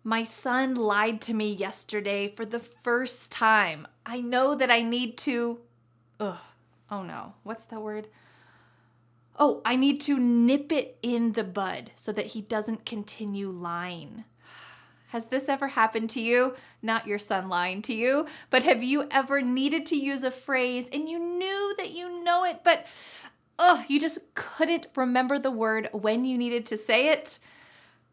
My son lied to me yesterday for the first time. I know that I need to... Oh no, what's the word? Oh, I need to nip it in the bud so that he doesn't continue lying. Has this ever happened to you? Not your son lying to you, but have you ever needed to use a phrase and you knew that you know it, but you just couldn't remember the word when you needed to say it?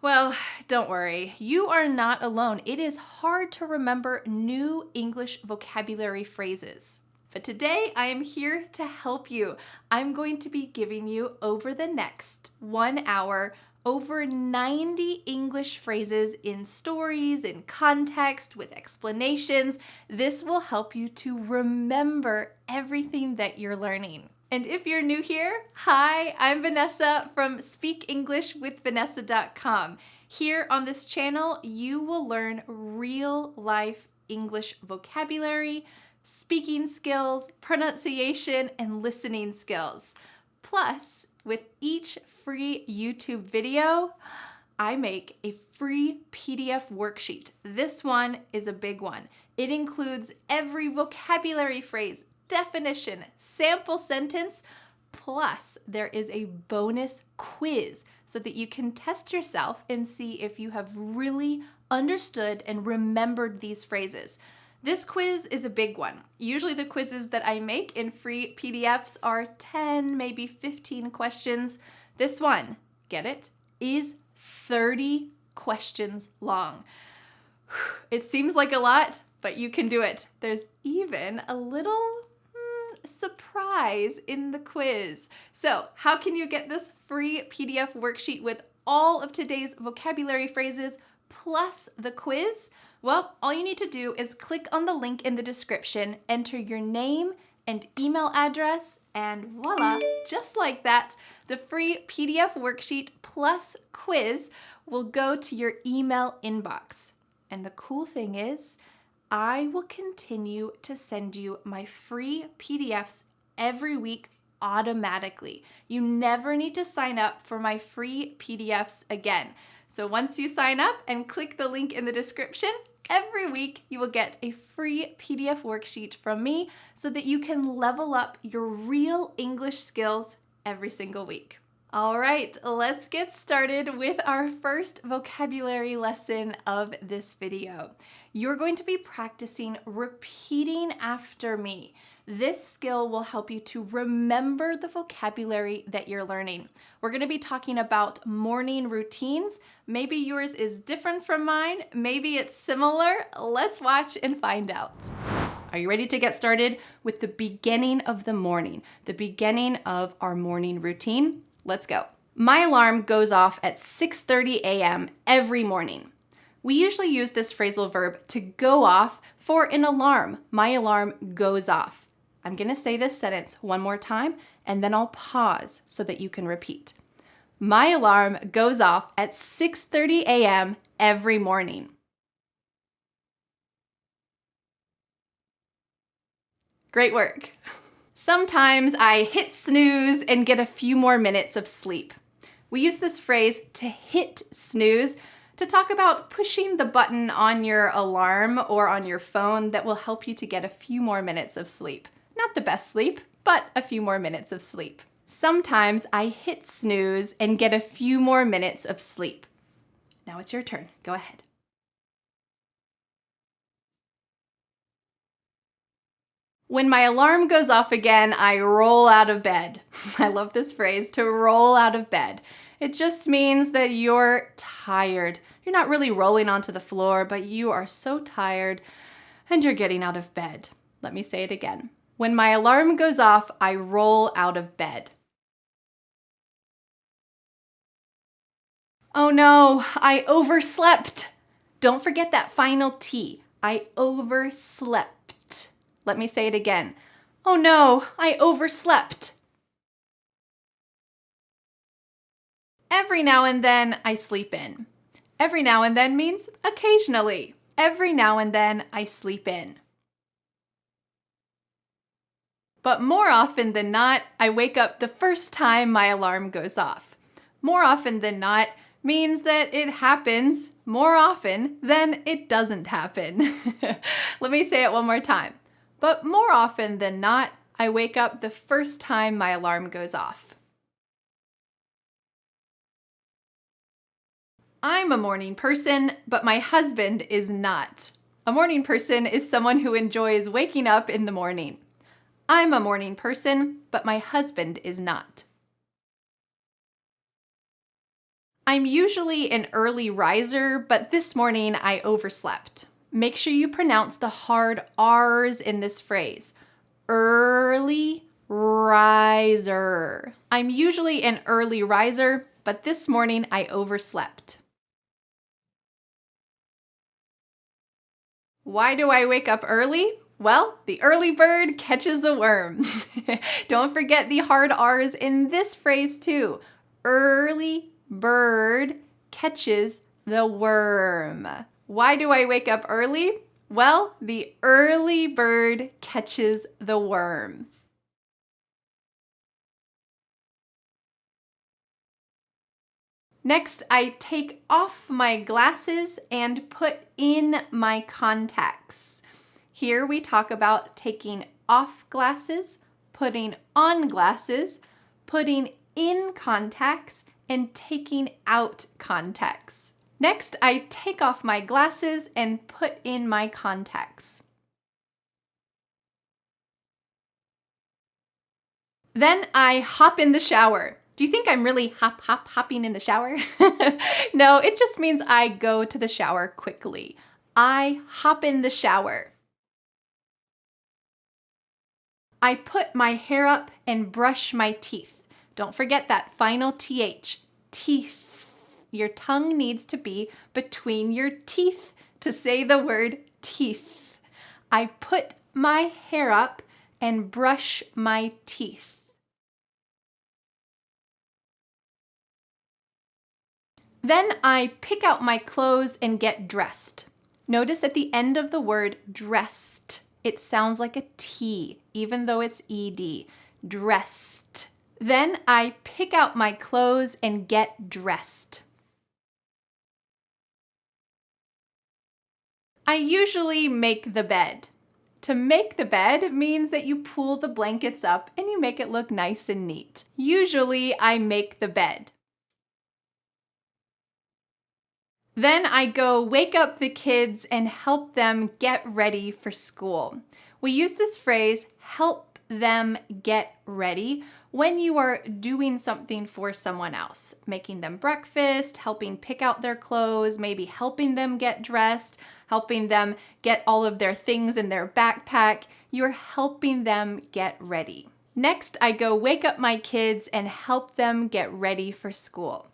Well, don't worry, you are not alone. It is hard to remember new English vocabulary phrases. But today I am here to help you. I'm going to be giving you over the next 1 hour over 90 English phrases in stories, in context, with explanations. This will help you to remember everything that you're learning. And if you're new here, hi, I'm Vanessa from SpeakEnglishWithVanessa.com. Here on this channel, you will learn real-life English vocabulary, speaking skills, pronunciation, and listening skills. Plus, with each free YouTube video, I make a free PDF worksheet. This one is a big one. It includes every vocabulary phrase, definition, sample sentence, plus there is a bonus quiz so that you can test yourself and see if you have really understood and remembered these phrases. This quiz is a big one. Usually the quizzes that I make in free PDFs are 10, maybe 15 questions. This one, get it, is 30 questions long. It seems like a lot, but you can do it. There's even a little surprise in the quiz. So how can you get this free PDF worksheet with all of today's vocabulary phrases plus the quiz? Well, all you need to do is click on the link in the description, enter your name and email address, and voila, just like that, the free PDF worksheet plus quiz will go to your email inbox. And the cool thing is, I will continue to send you my free PDFs every week automatically. You never need to sign up for my free PDFs again. So once you sign up and click the link in the description, every week you will get a free PDF worksheet from me so that you can level up your real English skills every single week. All right, let's get started with our first vocabulary lesson of this video. You're going to be practicing repeating after me. This skill will help you to remember the vocabulary that you're learning. We're going to be talking about morning routines. Maybe yours is different from mine. Maybe it's similar. Let's watch and find out. Are you ready to get started with the beginning of the morning, the beginning of our morning routine? Let's go. My alarm goes off at 6:30 a.m. every morning. We usually use this phrasal verb to go off for an alarm. My alarm goes off. I'm going to say this sentence one more time, and then I'll pause so that you can repeat. My alarm goes off at 6:30 a.m. every morning. Great work. Sometimes I hit snooze and get a few more minutes of sleep. We use this phrase to hit snooze to talk about pushing the button on your alarm or on your phone that will help you to get a few more minutes of sleep. Not the best sleep, but a few more minutes of sleep. Sometimes I hit snooze and get a few more minutes of sleep. Now it's your turn. Go ahead. When my alarm goes off again, I roll out of bed. I love this phrase, to roll out of bed. It just means that you're tired. You're not really rolling onto the floor, but you are so tired and you're getting out of bed. Let me say it again. When my alarm goes off, I roll out of bed. Oh no, I overslept. Don't forget that final T. I overslept. Let me say it again. Oh no, I overslept. Every now and then I sleep in. Every now and then means occasionally. Every now and then I sleep in. But more often than not, I wake up the first time my alarm goes off. More often than not means that it happens more often than it doesn't happen. Let me say it one more time. But more often than not, I wake up the first time my alarm goes off. I'm a morning person, but my husband is not. A morning person is someone who enjoys waking up in the morning. I'm a morning person, but my husband is not. I'm usually an early riser, but this morning I overslept. Make sure you pronounce the hard R's in this phrase. Early riser. I'm usually an early riser, but this morning I overslept. Why do I wake up early? Well, the early bird catches the worm. Don't forget the hard R's in this phrase too. Early bird catches the worm. Why do I wake up early? Well, the early bird catches the worm. Next, I take off my glasses and put in my contacts. Here we talk about taking off glasses, putting on glasses, putting in contacts, and taking out contacts. Next, I take off my glasses and put in my contacts. Then I hop in the shower. Do you think I'm really hopping in the shower? No, it just means I go to the shower quickly. I hop in the shower. I put my hair up and brush my teeth. Don't forget that final TH, teeth. Your tongue needs to be between your teeth to say the word teeth. I put my hair up and brush my teeth. Then I pick out my clothes and get dressed. Notice at the end of the word dressed, it sounds like a T, even though it's ED. Dressed. Then I pick out my clothes and get dressed. I usually make the bed. To make the bed means that you pull the blankets up and you make it look nice and neat. Usually I make the bed. Then I go wake up the kids and help them get ready for school. We use this phrase, help them get ready, when you are doing something for someone else, making them breakfast, helping pick out their clothes, maybe helping them get dressed, helping them get all of their things in their backpack. You're helping them get ready. Next, I go wake up my kids and help them get ready for school.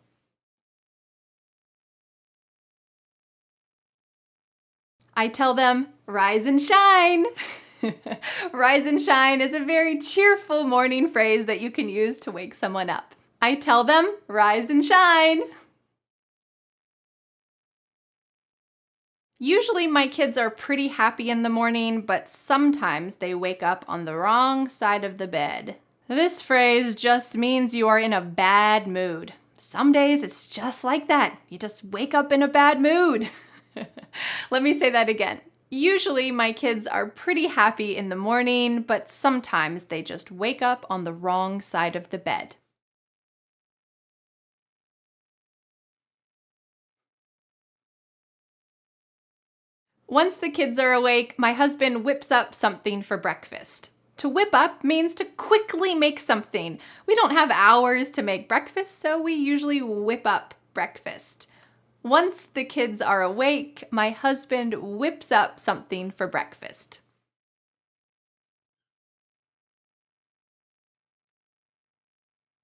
I tell them, rise and shine. Rise and shine is a very cheerful morning phrase that you can use to wake someone up. I tell them, rise and shine. Usually my kids are pretty happy in the morning, but sometimes they wake up on the wrong side of the bed. This phrase just means you are in a bad mood. Some days it's just like that. You just wake up in a bad mood. Let me say that again. Usually my kids are pretty happy in the morning, but sometimes they just wake up on the wrong side of the bed. Once the kids are awake, my husband whips up something for breakfast. To whip up means to quickly make something. We don't have hours to make breakfast, so we usually whip up breakfast. Once the kids are awake, my husband whips up something for breakfast.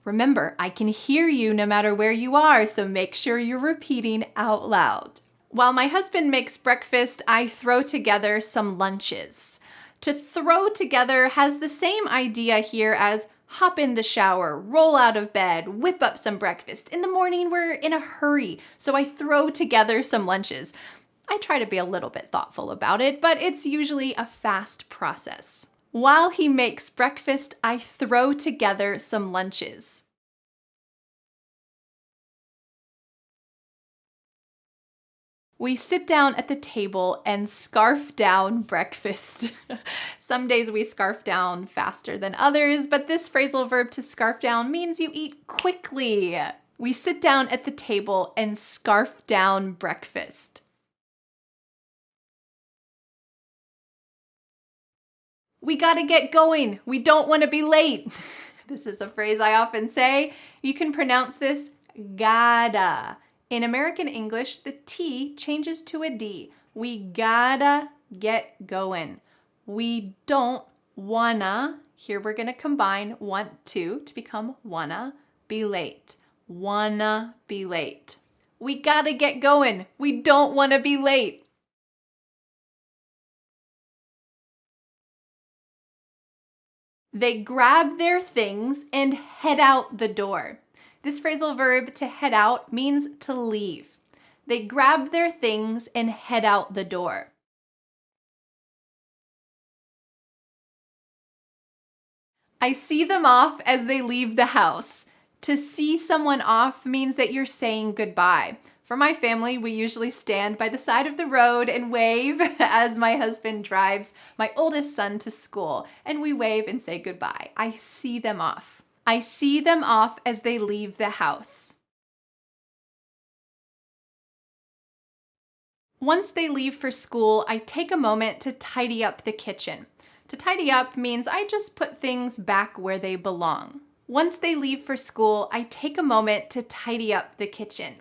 Remember, I can hear you no matter where you are, so make sure you're repeating out loud. While my husband makes breakfast, I throw together some lunches. To throw together has the same idea here as hop in the shower, roll out of bed, whip up some breakfast. In the morning, we're in a hurry, so I throw together some lunches. I try to be a little bit thoughtful about it, but it's usually a fast process. While he makes breakfast, I throw together some lunches. We sit down at the table and scarf down breakfast. Some days we scarf down faster than others, but this phrasal verb to scarf down means you eat quickly. We sit down at the table and scarf down breakfast. We gotta get going. We don't want to be late. This is a phrase I often say. You can pronounce this gotta. In American English, the T changes to a D. We gotta get going. We don't wanna, here we're gonna combine want to become wanna, be late. Wanna be late. We gotta get going. We don't wanna be late. They grab their things and head out the door. This phrasal verb to head out means to leave. They grab their things and head out the door. I see them off as they leave the house. To see someone off means that you're saying goodbye. For my family, we usually stand by the side of the road and wave as my husband drives my oldest son to school, and we wave and say goodbye. I see them off. I see them off as they leave the house. Once they leave for school, I take a moment to tidy up the kitchen. To tidy up means I just put things back where they belong. Once they leave for school, I take a moment to tidy up the kitchen.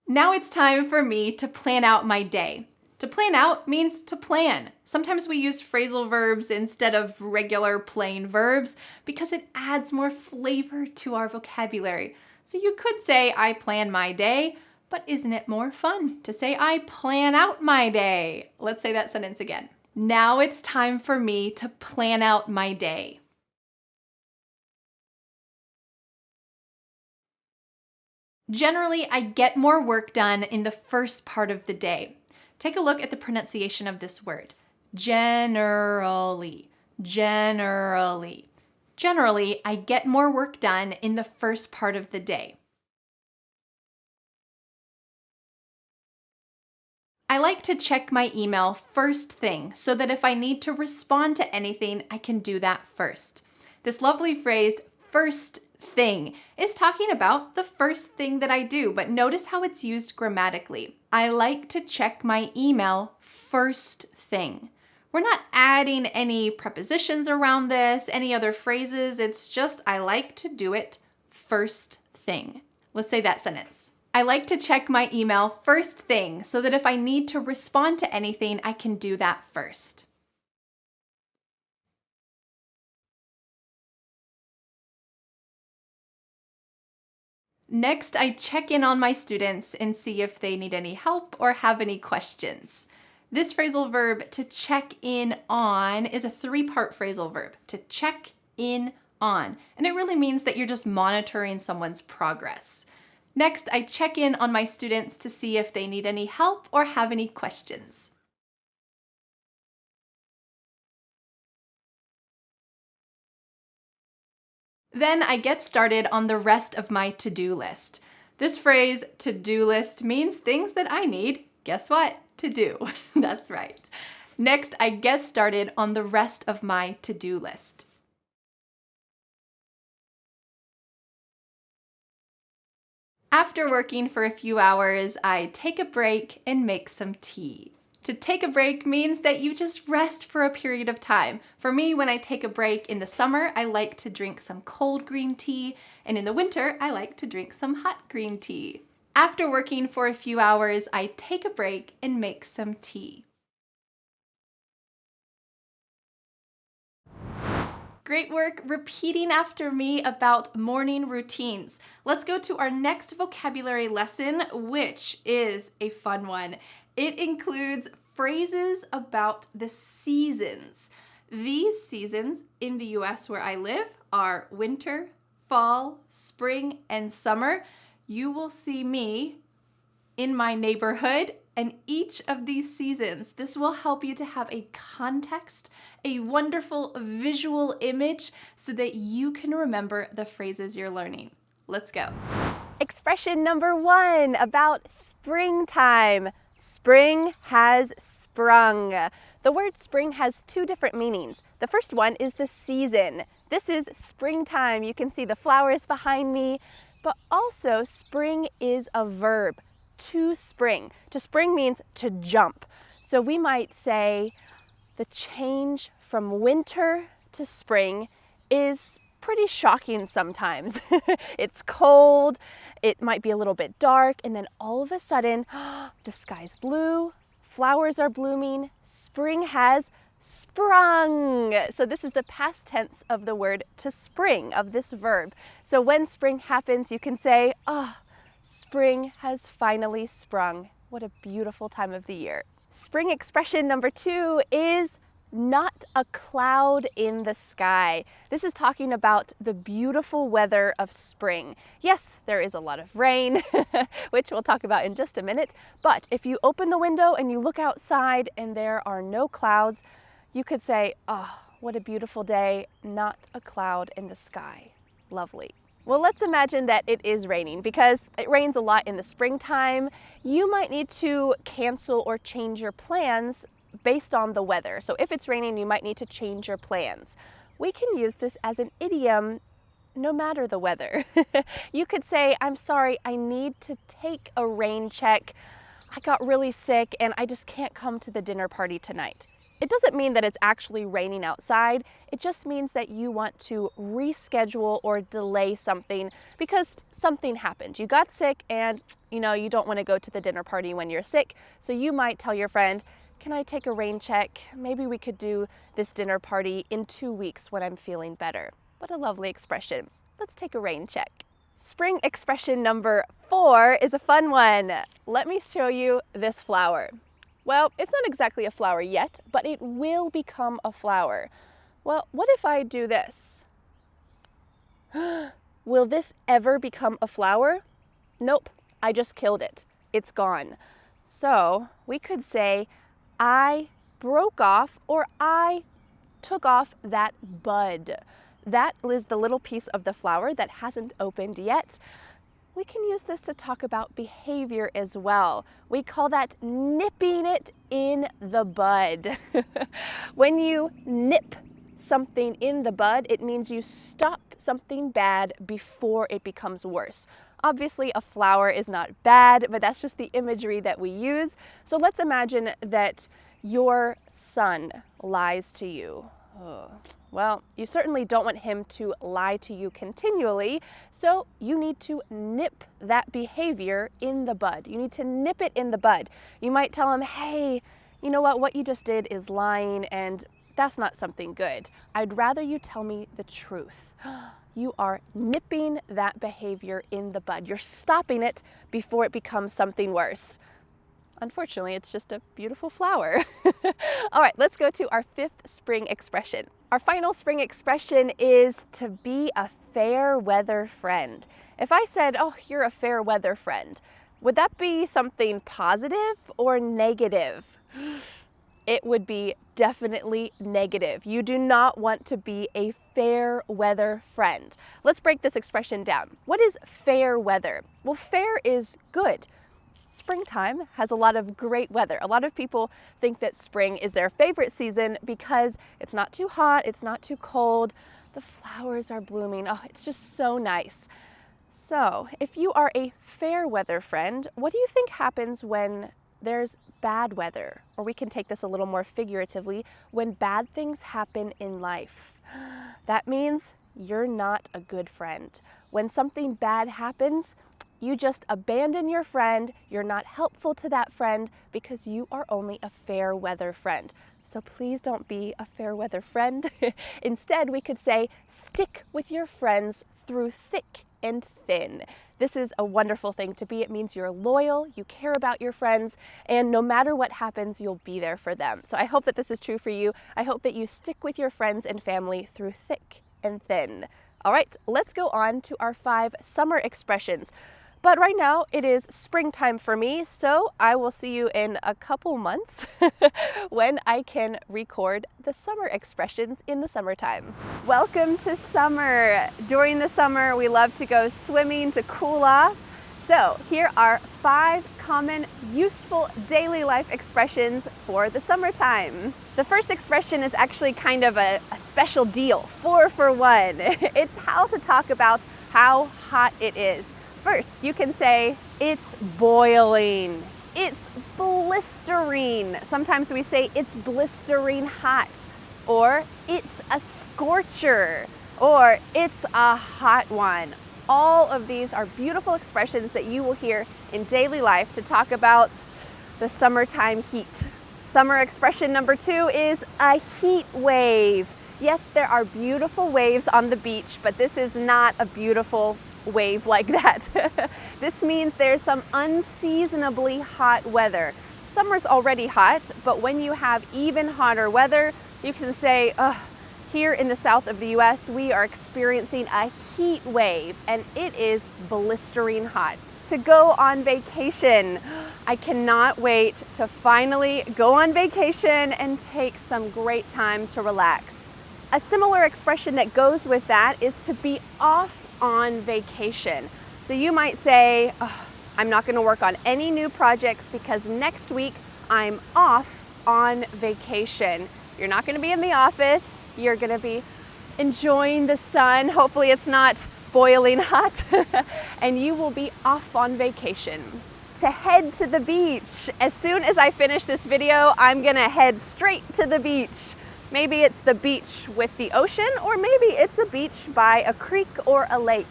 Now it's time for me to plan out my day. To plan out means to plan. Sometimes we use phrasal verbs instead of regular plain verbs because it adds more flavor to our vocabulary. So you could say, I plan my day, but isn't it more fun to say, I plan out my day? Let's say that sentence again. Now it's time for me to plan out my day. Generally, I get more work done in the first part of the day. Take a look at the pronunciation of this word. Generally, generally. Generally, I get more work done in the first part of the day. I like to check my email first thing so that if I need to respond to anything, I can do that first. This lovely phrase, first thing, is talking about the first thing that I do, but notice how it's used grammatically. I like to check my email first thing. We're not adding any prepositions around this, any other phrases. It's just I like to do it first thing. Let's say that sentence. I like to check my email first thing so that if I need to respond to anything, I can do that first. Next, I check in on my students and see if they need any help or have any questions. This phrasal verb, to check in on, is a three-part phrasal verb, to check in on. And it really means that you're just monitoring someone's progress. Next, I check in on my students to see if they need any help or have any questions. Then I get started on the rest of my to-do list. This phrase, to-do list, means things that I need, guess what, to do. That's right. Next, I get started on the rest of my to-do list. After working for a few hours, I take a break and make some tea. To take a break means that you just rest for a period of time. For me, when I take a break in the summer, I like to drink some cold green tea, and in the winter, I like to drink some hot green tea. After working for a few hours, I take a break and make some tea. Great work repeating after me about morning routines. Let's go to our next vocabulary lesson, which is a fun one. It includes phrases about the seasons. These seasons in the US where I live are winter, fall, spring, and summer. You will see me in my neighborhood and each of these seasons. This will help you to have a context, a wonderful visual image so that you can remember the phrases you're learning. Let's go. Expression number 1 about springtime. Spring has sprung. The word spring has 2 different meanings. The first one is the season. This is springtime. You can see the flowers behind me, but also spring is a verb, to spring. To spring means to jump. So we might say the change from winter to spring is pretty shocking sometimes. It's cold, it might be a little bit dark, and then all of a sudden, the sky's blue, flowers are blooming, spring has sprung. So this is the past tense of the word to spring, of this verb. So when spring happens, you can say, spring has finally sprung. What a beautiful time of the year. Spring expression number 2 is not a cloud in the sky. This is talking about the beautiful weather of spring. Yes, there is a lot of rain, which we'll talk about in just a minute, but if you open the window and you look outside and there are no clouds, you could say, what a beautiful day, not a cloud in the sky. Lovely. Well, let's imagine that it is raining. Because it rains a lot in the springtime, you might need to cancel or change your plans based on the weather. So if it's raining, you might need to change your plans. We can use this as an idiom no matter the weather. You could say, I'm sorry, I need to take a rain check. I got really sick and I just can't come to the dinner party tonight. It doesn't mean that it's actually raining outside. It just means that you want to reschedule or delay something because something happened. You got sick and you don't want to go to the dinner party when you're sick. So you might tell your friend, can I take a rain check? Maybe we could do this dinner party in 2 weeks when I'm feeling better. What a lovely expression. Let's take a rain check. Spring expression number 4 is a fun one. Let me show you this flower. Well, it's not exactly a flower yet, but it will become a flower. Well, what if I do this? Will this ever become a flower? Nope, I just killed it. It's gone. So we could say, I broke off or I took off that bud. That is the little piece of the flower that hasn't opened yet. We can use this to talk about behavior as well. We call that nipping it in the bud. When you nip something in the bud, it means you stop something bad before it becomes worse. Obviously, a flower is not bad, but that's just the imagery that we use. So let's imagine that your son lies to you. Well, you certainly don't want him to lie to you continually, so you need to nip that behavior in the bud. You need to nip it in the bud. You might tell him, hey, you know what you just did is lying and that's not something good. I'd rather you tell me the truth. You are nipping that behavior in the bud. You're stopping it before it becomes something worse. Unfortunately, it's just a beautiful flower. All right, let's go to our 5th spring expression. Our final spring expression is to be a fair weather friend. If I said, you're a fair weather friend, would that be something positive or negative? It would be definitely negative. You do not want to be a fair weather friend. Let's break this expression down. What is fair weather? Well, fair is good. Springtime has a lot of great weather. A lot of people think that spring is their favorite season because it's not too hot, it's not too cold, the flowers are blooming. It's just so nice. So, if you are a fair weather friend, what do you think happens when there's bad weather? Or we can take this a little more figuratively, when bad things happen in life. That means you're not a good friend. When something bad happens, you just abandon your friend, you're not helpful to that friend because you are only a fair weather friend. So please don't be a fair weather friend. Instead, we could say, stick with your friends through thick and thin. This is a wonderful thing to be. It means you're loyal, you care about your friends, and no matter what happens, you'll be there for them. So I hope that this is true for you. I hope that you stick with your friends and family through thick and thin. All right, let's go on to our 5 summer expressions. But right now it is springtime for me, so I will see you in a couple months when I can record the summer expressions in the summertime. Welcome to summer. During the summer, we love to go swimming to cool off. So here are 5 common, useful daily life expressions for the summertime. The first expression is actually kind of a special deal, 4 for 1. It's how to talk about how hot it is. First, you can say, it's boiling, it's blistering. Sometimes we say it's blistering hot, or it's a scorcher, or it's a hot one. All of these are beautiful expressions that you will hear in daily life to talk about the summertime heat. Summer expression number 2 is a heat wave. Yes, there are beautiful waves on the beach, but this is not a beautiful wave like that. This means there's some unseasonably hot weather. Summer's already hot, but when you have even hotter weather, you can say, here in the south of the US, we are experiencing a heat wave, and it is blistering hot. To go on vacation. I cannot wait to finally go on vacation and take some great time to relax. A similar expression that goes with that is to be off on vacation. So you might say, I'm not going to work on any new projects because next week I'm off on vacation. You're not going to be in the office. You're going to be enjoying the sun. Hopefully it's not boiling hot and you will be off on vacation. To head to the beach. As soon as I finish this video, I'm going to head straight to the beach. Maybe it's the beach with the ocean, or maybe it's a beach by a creek or a lake.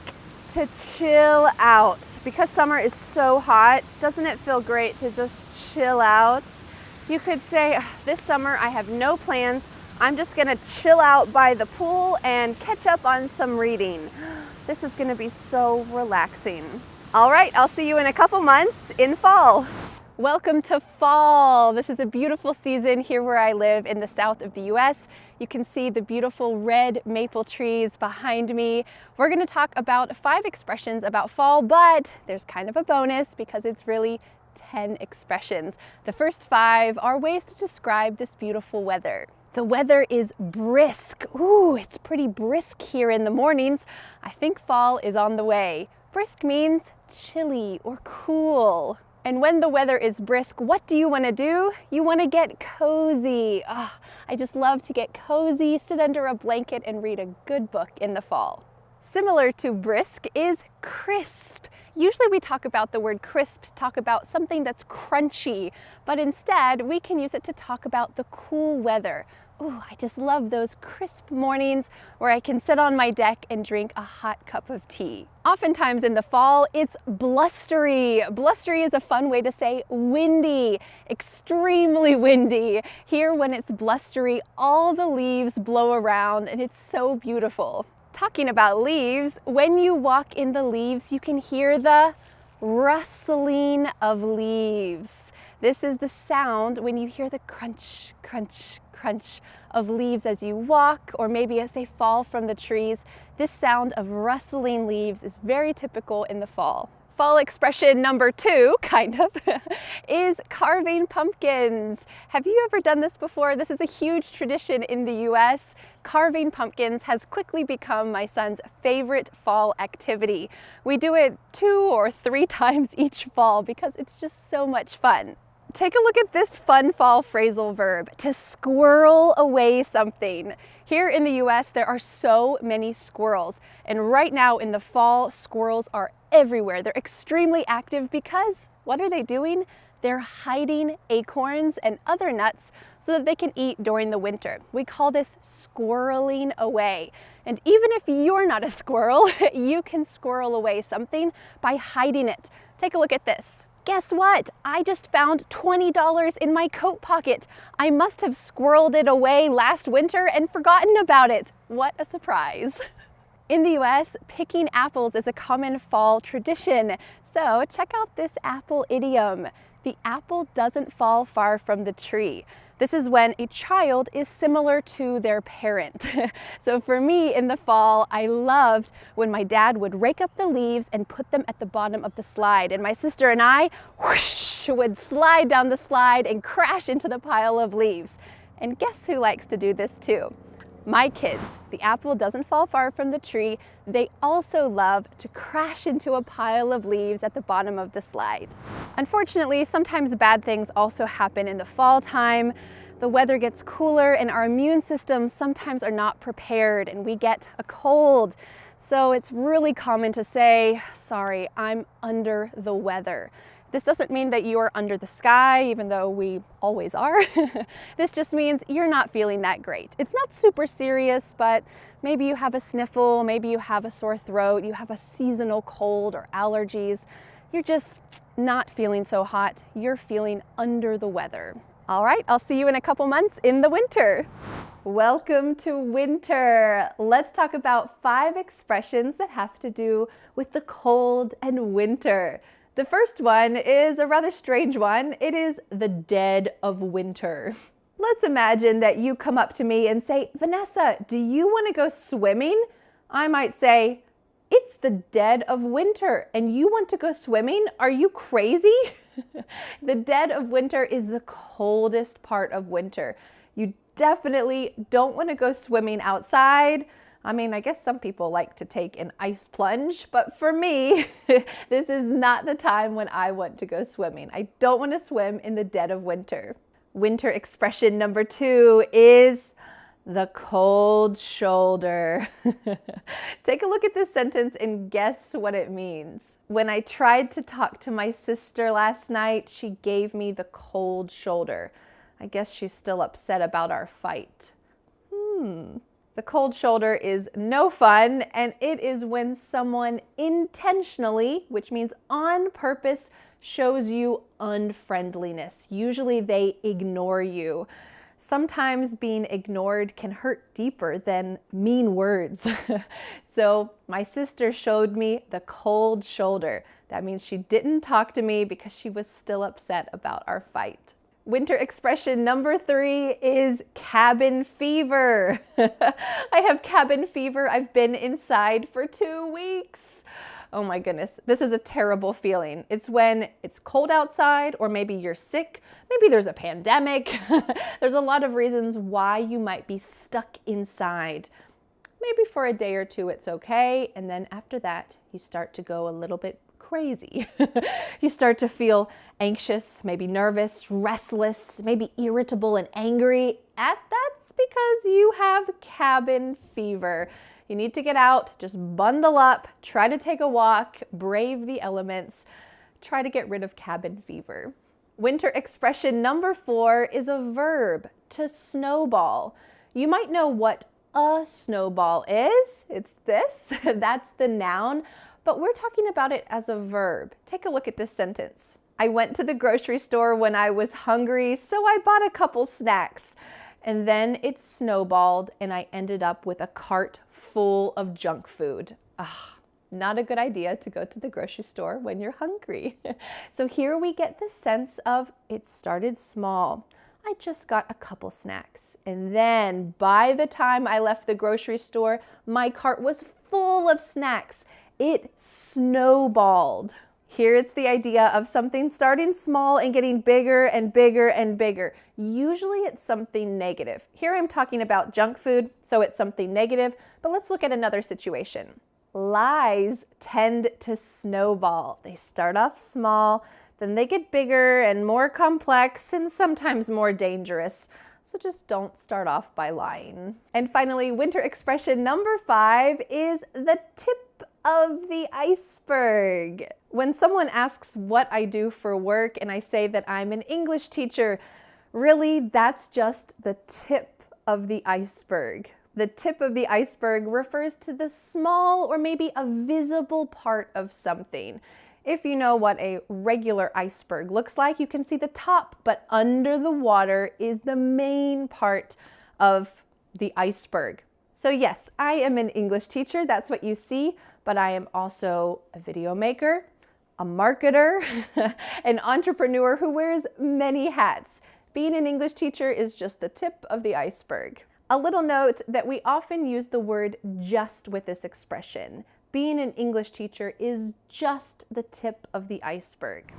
To chill out. Because summer is so hot, doesn't it feel great to just chill out? You could say, this summer I have no plans. I'm just gonna chill out by the pool and catch up on some reading. This is gonna be so relaxing. All right, I'll see you in a couple months in fall. Welcome to fall. This is a beautiful season here where I live in the south of the US. You can see the beautiful red maple trees behind me. We're going to talk about 5 expressions about fall, but there's kind of a bonus because it's really 10 expressions. The first 5 are ways to describe this beautiful weather. The weather is brisk. Ooh, it's pretty brisk here in the mornings. I think fall is on the way. Brisk means chilly or cool. And when the weather is brisk, what do you want to do? You want to get cozy. I just love to get cozy, sit under a blanket, and read a good book in the fall. Similar to brisk is crisp. Usually we talk about the word crisp to talk about something that's crunchy, but instead we can use it to talk about the cool weather. Ooh, I just love those crisp mornings where I can sit on my deck and drink a hot cup of tea. Oftentimes in the fall, it's blustery. Blustery is a fun way to say windy, extremely windy. Here when it's blustery, all the leaves blow around and it's so beautiful. Talking about leaves, when you walk in the leaves, you can hear the rustling of leaves. This is the sound when you hear the crunch, crunch, crunch of leaves as you walk, or maybe as they fall from the trees. This sound of rustling leaves is very typical in the fall. Fall expression number 2, kind of, is carving pumpkins. Have you ever done this before? This is a huge tradition in the US. Carving pumpkins has quickly become my son's favorite fall activity. We do it 2 or 3 times each fall because it's just so much fun. Take a look at this fun fall phrasal verb, to squirrel away something. Here in the US, there are so many squirrels. And right now in the fall, squirrels are everywhere. They're extremely active because what are they doing? They're hiding acorns and other nuts so that they can eat during the winter. We call this squirreling away. And even if you're not a squirrel, you can squirrel away something by hiding it. Take a look at this. Guess what? I just found $20 in my coat pocket. I must have squirreled it away last winter and forgotten about it. What a surprise. In the US, picking apples is a common fall tradition. So check out this apple idiom. the apple doesn't fall far from the tree. This is when a child is similar to their parent. So for me in the fall, I loved when my dad would rake up the leaves and put them at the bottom of the slide. And my sister and I whoosh, would slide down the slide and crash into the pile of leaves. And guess who likes to do this too? My kids. The apple doesn't fall far from the tree. They also love to crash into a pile of leaves at the bottom of the slide. Unfortunately, sometimes bad things also happen in the fall time. The weather gets cooler and our immune systems sometimes are not prepared and we get a cold. So it's really common to say, sorry, I'm under the weather. This doesn't mean that you are under the sky, even though we always are. This just means you're not feeling that great. It's not super serious, but maybe you have a sniffle, maybe you have a sore throat, you have a seasonal cold or allergies. You're just not feeling so hot. You're feeling under the weather. All right, I'll see you in a couple months in the winter. Welcome to winter. Let's talk about 5 expressions that have to do with the cold and winter. The first one is a rather strange one. It is the dead of winter. Let's imagine that you come up to me and say, Vanessa, do you want to go swimming? I might say, it's the dead of winter and you want to go swimming? Are you crazy? The dead of winter is the coldest part of winter. You definitely don't want to go swimming outside. I mean, I guess some people like to take an ice plunge, but for me, this is not the time when I want to go swimming. I don't want to swim in the dead of winter. Winter expression number 2 is the cold shoulder. Take a look at this sentence and guess what it means. When I tried to talk to my sister last night, she gave me the cold shoulder. I guess she's still upset about our fight. The cold shoulder is no fun, and it is when someone intentionally, which means on purpose, shows you unfriendliness. Usually they ignore you. Sometimes being ignored can hurt deeper than mean words. So my sister showed me the cold shoulder. That means she didn't talk to me because she was still upset about our fight. Winter expression number 3 is cabin fever. I have cabin fever. I've been inside for 2 weeks. Oh my goodness, this is a terrible feeling. It's when it's cold outside, or maybe you're sick, maybe there's a pandemic. There's a lot of reasons why you might be stuck inside. Maybe for a day or 2 it's okay, and then after that you start to go a little bit crazy. You start to feel anxious, maybe nervous, restless, maybe irritable and angry. That's because you have cabin fever. You need to get out, just bundle up, try to take a walk, brave the elements, try to get rid of cabin fever. Winter expression number 4 is a verb, to snowball. You might know what a snowball is. It's this, that's the noun, but we're talking about it as a verb. Take a look at this sentence. I went to the grocery store when I was hungry, so I bought a couple snacks. And then it snowballed and I ended up with a cart full of junk food. Not a good idea to go to the grocery store when you're hungry. So here we get the sense of it started small. I just got a couple snacks. And then by the time I left the grocery store, my cart was full of snacks. It snowballed. Here it's the idea of something starting small and getting bigger and bigger and bigger. Usually it's something negative. Here I'm talking about junk food, so it's something negative, but let's look at another situation. Lies tend to snowball. They start off small, then they get bigger and more complex and sometimes more dangerous. So just don't start off by lying. And finally, winter expression number 5 is the tip of the iceberg. When someone asks what I do for work and I say that I'm an English teacher, really that's just the tip of the iceberg. The tip of the iceberg refers to the small or maybe a visible part of something. If you know what a regular iceberg looks like, you can see the top, but under the water is the main part of the iceberg. So yes, I am an English teacher, that's what you see, but I am also a video maker, a marketer, an entrepreneur who wears many hats. Being an English teacher is just the tip of the iceberg. A little note that we often use the word just with this expression. Being an English teacher is just the tip of the iceberg.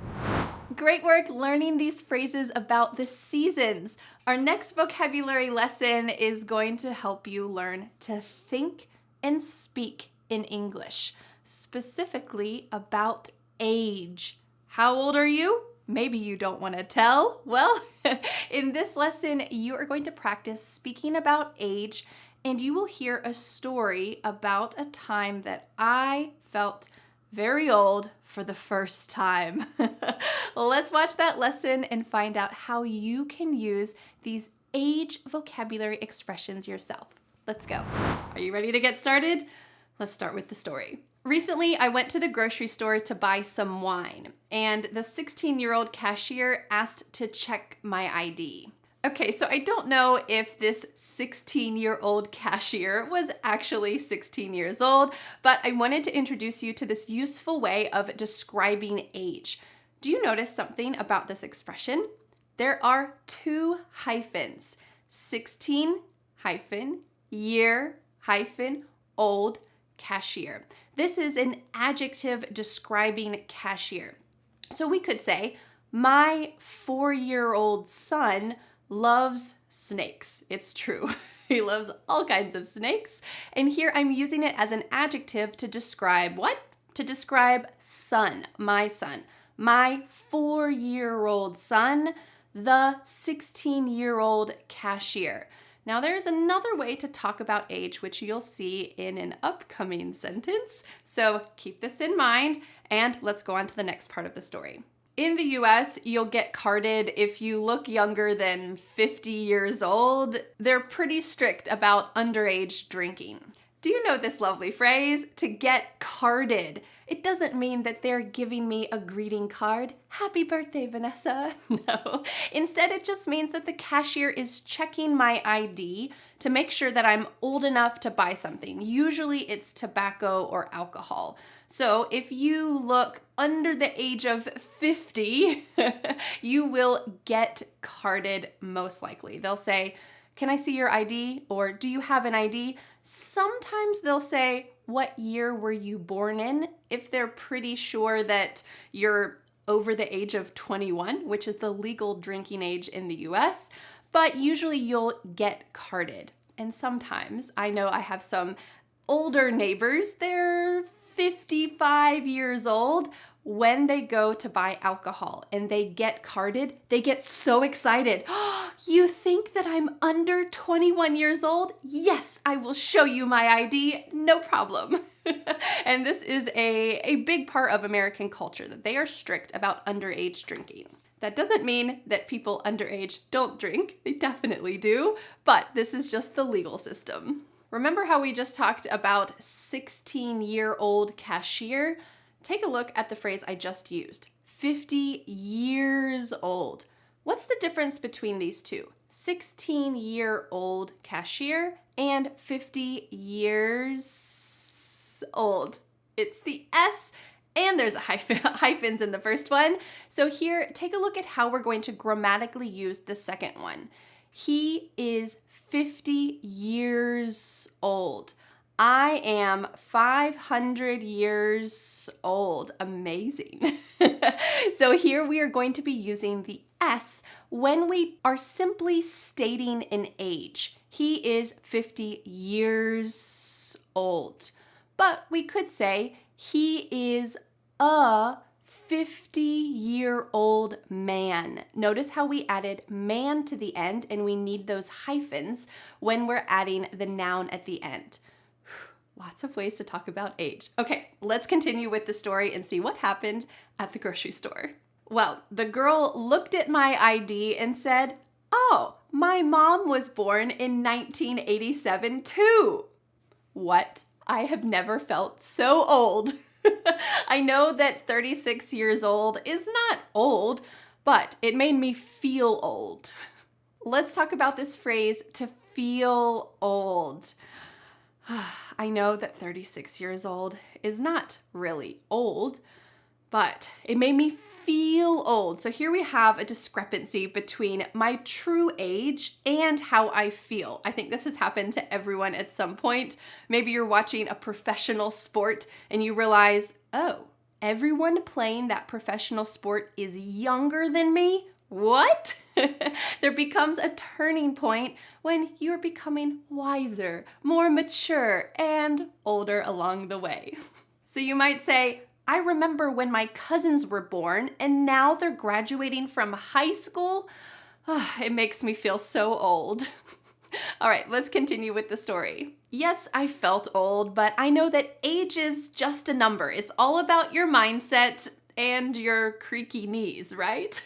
Great work learning these phrases about the seasons. Our next vocabulary lesson is going to help you learn to think and speak in English, specifically about age. How old are you? Maybe you don't want to tell. Well, in this lesson, you are going to practice speaking about age, and you will hear a story about a time that I felt very old for the first time. Let's watch that lesson and find out how you can use these age vocabulary expressions yourself. Let's go. Are you ready to get started? Let's start with the story. Recently, I went to the grocery store to buy some wine, and the 16-year-old cashier asked to check my ID. Okay, so I don't know if this 16-year-old cashier was actually 16 years old, but I wanted to introduce you to this useful way of describing age. Do you notice something about this expression? There are two hyphens, 16 hyphen, year hyphen, old, cashier. This is an adjective describing cashier. So we could say, my 4-year-old son loves snakes. It's true. He loves all kinds of snakes. And here I'm using it as an adjective to describe what? To describe son, my son. My 4-year-old son, the 16-year-old cashier. Now there's another way to talk about age, which you'll see in an upcoming sentence. So keep this in mind, and let's go on to the next part of the story. In the US, you'll get carded if you look younger than 50 years old. They're pretty strict about underage drinking. Do you know this lovely phrase? To get carded. It doesn't mean that they're giving me a greeting card. Happy birthday, Vanessa. No. Instead, it just means that the cashier is checking my ID to make sure that I'm old enough to buy something. Usually it's tobacco or alcohol. So if you look under the age of 50, you will get carded most likely. They'll say, can I see your ID? Or do you have an ID? Sometimes they'll say, what year were you born in? If they're pretty sure that you're over the age of 21, which is the legal drinking age in the US, but usually you'll get carded. And sometimes, I know I have some older neighbors, they're 55 years old. When they go to buy alcohol and they get carded, they get so excited. Oh, you think that I'm under 21 years old? Yes, I will show you my ID, no problem. And this is a big part of American culture, that they are strict about underage drinking. That doesn't mean that people underage don't drink. They definitely do, but this is just the legal system. Remember how we just talked about 16-year-old cashier? Take a look at the phrase I just used, 50 years old. What's the difference between these two? 16-year-old cashier and 50 years old. It's the S, and there's hyphens in the first one. So here, take a look at how we're going to grammatically use the second one. He is 50 years old. I am 500 years old. Amazing. So here we are going to be using the S when we are simply stating an age. He is 50 years old. But we could say he is a 50-year-old man. Notice how we added man to the end, and we need those hyphens when we're adding the noun at the end. Lots of ways to talk about age. Okay, let's continue with the story and see what happened at the grocery store. Well, the girl looked at my ID and said, "Oh, my mom was born in 1987 too." What? I have never felt so old. I know that 36 years old is not old, but it made me feel old. Let's talk about this phrase, to feel old. I know that 36 years old is not really old, but it made me feel old. So here we have a discrepancy between my true age and how I feel. I think this has happened to everyone at some point. Maybe you're watching a professional sport and you realize, oh, everyone playing that professional sport is younger than me? What? There becomes a turning point when you're becoming wiser, more mature, and older along the way. So you might say, I remember when my cousins were born and now they're graduating from high school. It makes me feel so old. All right, let's continue with the story. Yes, I felt old, but I know that age is just a number. It's all about your mindset and your creaky knees, right?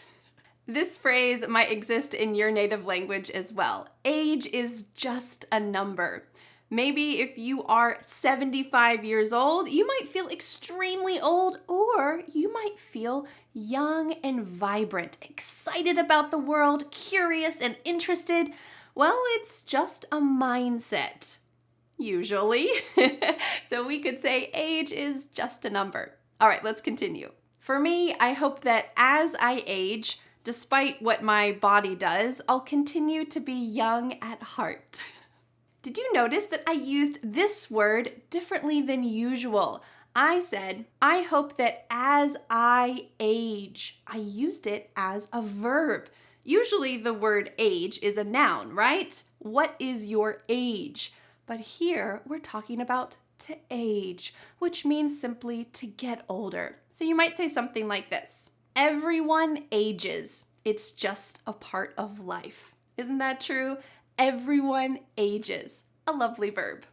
This phrase might exist in your native language as well. Age is just a number. Maybe if you are 75 years old, you might feel extremely old, or you might feel young and vibrant, excited about the world, curious and interested. Well, it's just a mindset, usually. So we could say age is just a number. All right, let's continue. For me, I hope that as I age, despite what my body does, I'll continue to be young at heart. Did you notice that I used this word differently than usual? I said, I hope that as I age. I used it as a verb. Usually the word age is a noun, right? What is your age? But here we're talking about to age, which means simply to get older. So you might say something like this. Everyone ages. It's just a part of life. Isn't that true? Everyone ages. A lovely verb.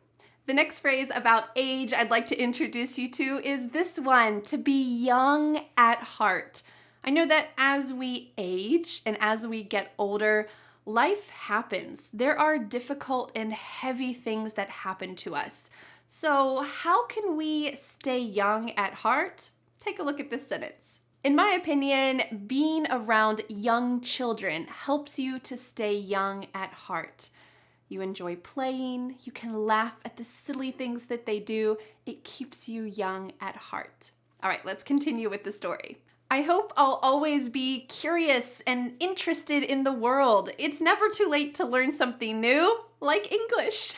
The next phrase about age I'd like to introduce you to is this one, to be young at heart. I know that as we age and as we get older, life happens. There are difficult and heavy things that happen to us. So how can we stay young at heart? Take a look at this sentence. In my opinion, being around young children helps you to stay young at heart. You enjoy playing, you can laugh at the silly things that they do. It keeps you young at heart. All right, let's continue with the story. I hope I'll always be curious and interested in the world. It's never too late to learn something new, like English.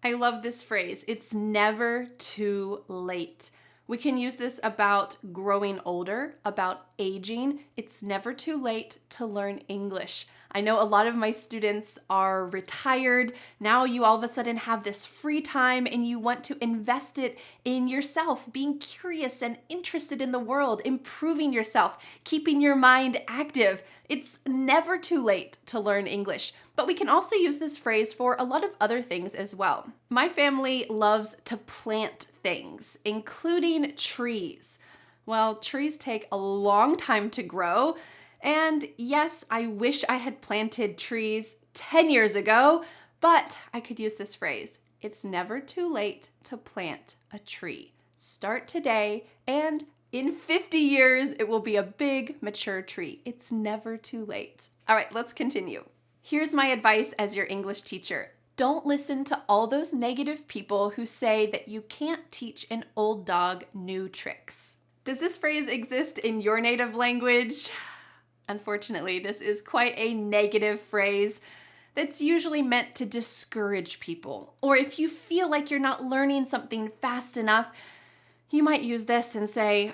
I love this phrase. It's never too late. We can use this about growing older, about aging. It's never too late to learn English. I know a lot of my students are retired. Now you all of a sudden have this free time and you want to invest it in yourself, being curious and interested in the world, improving yourself, keeping your mind active. It's never too late to learn English. But we can also use this phrase for a lot of other things as well. My family loves to plant things, including trees. Well, trees take a long time to grow. And yes, I wish I had planted trees 10 years ago, but I could use this phrase. It's never too late to plant a tree. Start today, and in 50 years, it will be a big, mature tree. It's never too late. All right, let's continue. Here's my advice as your English teacher. Don't listen to all those negative people who say that you can't teach an old dog new tricks. Does this phrase exist in your native language? Unfortunately, this is quite a negative phrase that's usually meant to discourage people. Or if you feel like you're not learning something fast enough, you might use this and say,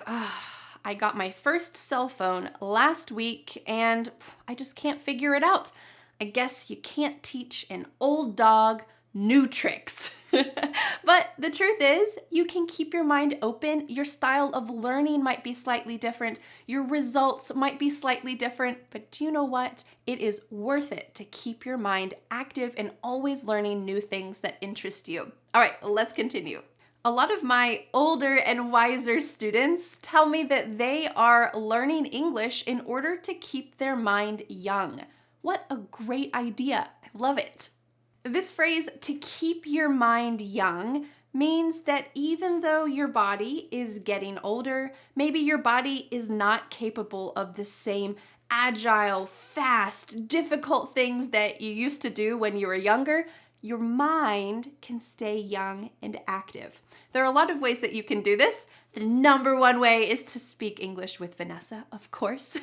I got my first cell phone last week and I just can't figure it out. I guess you can't teach an old dog new tricks. But the truth is, you can keep your mind open. Your style of learning might be slightly different. Your results might be slightly different. But do you know what? It is worth it to keep your mind active and always learning new things that interest you. All right, let's continue. A lot of my older and wiser students tell me that they are learning English in order to keep their mind young. What a great idea. I love it. This phrase, to keep your mind young, means that even though your body is getting older, maybe your body is not capable of the same agile, fast, difficult things that you used to do when you were younger, your mind can stay young and active. There are a lot of ways that you can do this. The number one way is to speak English with Vanessa, of course.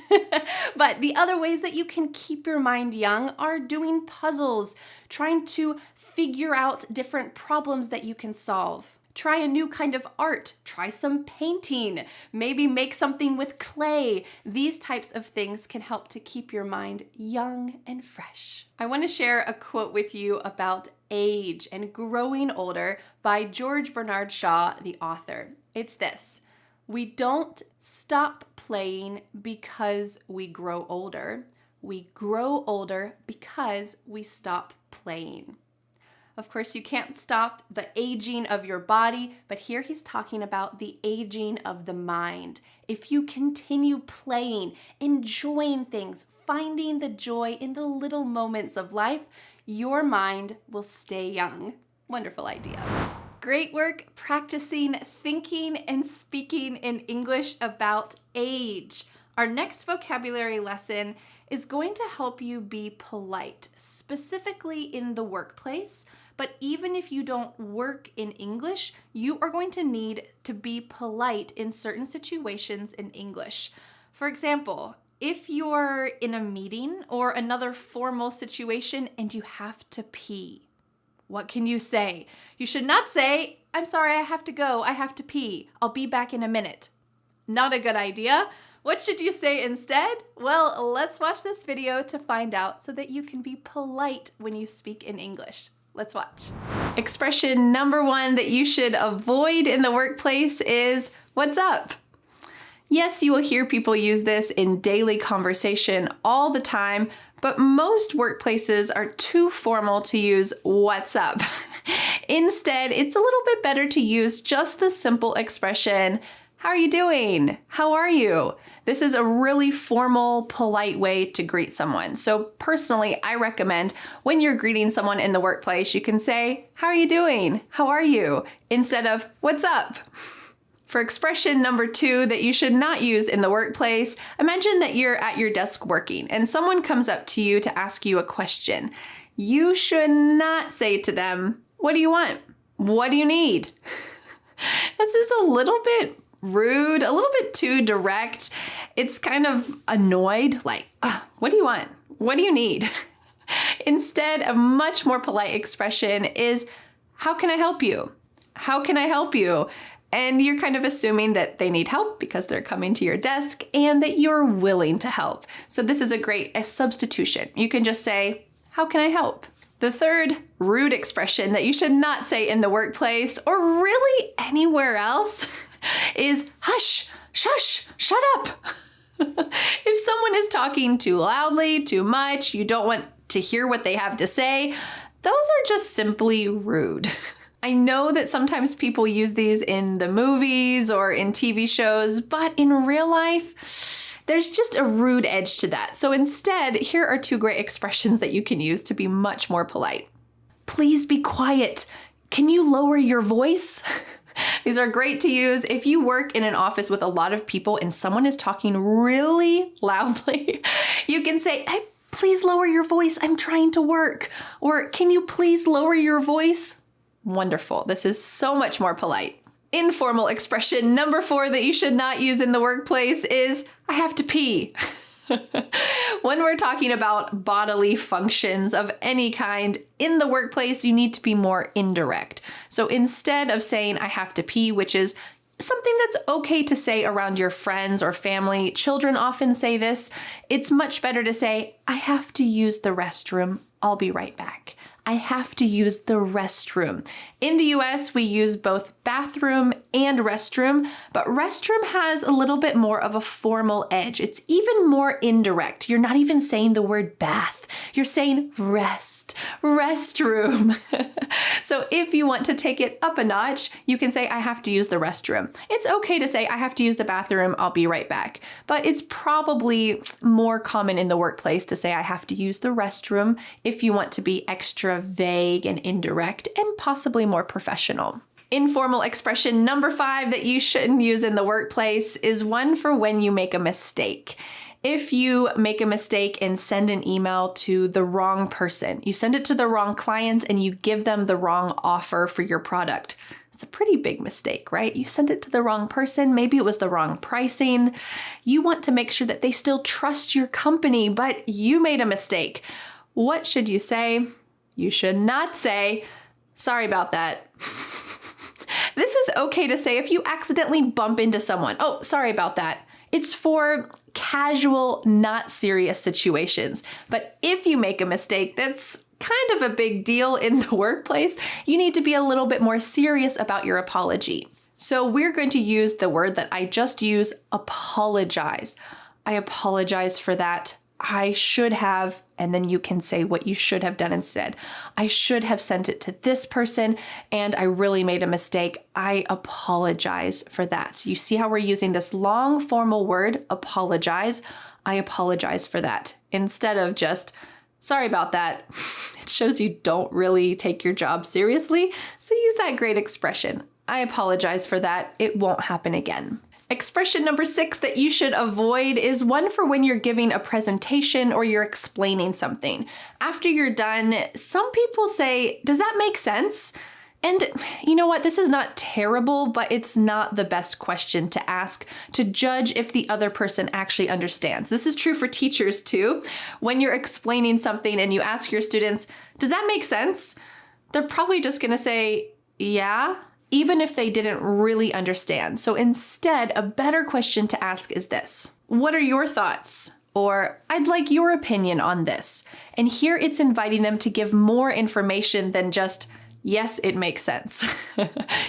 But the other ways that you can keep your mind young are doing puzzles, trying to figure out different problems that you can solve. Try a new kind of art, try some painting, maybe make something with clay. These types of things can help to keep your mind young and fresh. I want to share a quote with you about age and growing older by George Bernard Shaw, the author. It's this: we don't stop playing because we grow older. We grow older because we stop playing. Of course, you can't stop the aging of your body, but here he's talking about the aging of the mind. If you continue playing, enjoying things, finding the joy in the little moments of life, your mind will stay young. Wonderful idea. Great work practicing thinking and speaking in English about age. Our next vocabulary lesson is going to help you be polite, specifically in the workplace. But even if you don't work in English, you are going to need to be polite in certain situations in English. For example, if you're in a meeting or another formal situation and you have to pee, what can you say? You should not say, "I'm sorry, I have to go, I have to pee. I'll be back in a minute." Not a good idea. What should you say instead? Well, let's watch this video to find out so that you can be polite when you speak in English. Let's watch. Expression number one that you should avoid in the workplace is, "What's up?" Yes, you will hear people use this in daily conversation all the time, but most workplaces are too formal to use "what's up." Instead, it's a little bit better to use just the simple expression, "How are you doing? How are you?" This is a really formal, polite way to greet someone. So personally, I recommend when you're greeting someone in the workplace, you can say, "How are you doing? How are you?" instead of "What's up?" For expression number two that you should not use in the workplace, imagine that you're at your desk working and someone comes up to you to ask you a question. You should not say to them, "What do you want? What do you need?" This is a little bit rude, a little bit too direct. It's kind of annoyed, like, "What do you want? What do you need?" Instead, a much more polite expression is, "How can I help you? How can I help you?" And you're kind of assuming that they need help because they're coming to your desk and that you're willing to help. So this is a great substitution. You can just say, "How can I help?" The third rude expression that you should not say in the workplace or really anywhere else is "hush, shush, shut up." If someone is talking too loudly, too much, you don't want to hear what they have to say, those are just simply rude. I know that sometimes people use these in the movies or in TV shows, but in real life, there's just a rude edge to that. So instead, here are two great expressions that you can use to be much more polite. "Please be quiet. Can you lower your voice?" These are great to use if you work in an office with a lot of people and someone is talking really loudly. You can say, "Hey, please lower your voice. I'm trying to work." Or, "Can you please lower your voice?" Wonderful. This is so much more polite. Informal expression number four that you should not use in the workplace is, "I have to pee." When we're talking about bodily functions of any kind in the workplace, you need to be more indirect. So instead of saying "I have to pee," which is something that's okay to say around your friends or family, children often say this, it's much better to say, "I have to use the restroom. I'll be right back." I have to use the restroom. In the US, we use both bathroom and restroom, but restroom has a little bit more of a formal edge. It's even more indirect. You're not even saying the word bath. You're saying restroom. So if you want to take it up a notch, you can say, "I have to use the restroom." It's okay to say, "I have to use the bathroom. I'll be right back." But it's probably more common in the workplace to say, "I have to use the restroom," if you want to be extra vague and indirect and possibly more professional. Informal expression number five that you shouldn't use in the workplace is one for when you make a mistake. if you make a mistake and send an email to the wrong person, you send it to the wrong client and you give them the wrong offer for your product. It's a pretty big mistake, right? You sent it to the wrong person. Maybe it was the wrong pricing. You want to make sure that they still trust your company, but you made a mistake. What should you say? You should not say, sorry about that. This is okay to say if you accidentally bump into someone. Oh, sorry about that. It's for casual, not serious situations. But if you make a mistake, that's kind of a big deal in the workplace. You need to be a little bit more serious about your apology. So we're going to use the word that I just used, apologize. I apologize for that. I should have, and then you can say what you should have done instead. I should have sent it to this person, and I really made a mistake. I apologize for that. You see how we're using this long formal word, apologize. I apologize for that. Instead of just, sorry about that. It shows you don't really take your job seriously. So use that great expression. I apologize for that. It won't happen again. Expression number 6 that you should avoid is one for when you're giving a presentation or you're explaining something. After you're done, some people say, does that make sense? And you know what? This is not terrible, but it's not the best question to ask to judge if the other person actually understands. This is true for teachers too. When you're explaining something and you ask your students, does that make sense? They're probably just going to say, yeah, even if they didn't really understand. So instead, a better question to ask is this: what are your thoughts? Or I'd like your opinion on this. And here it's inviting them to give more information than just, yes, it makes sense.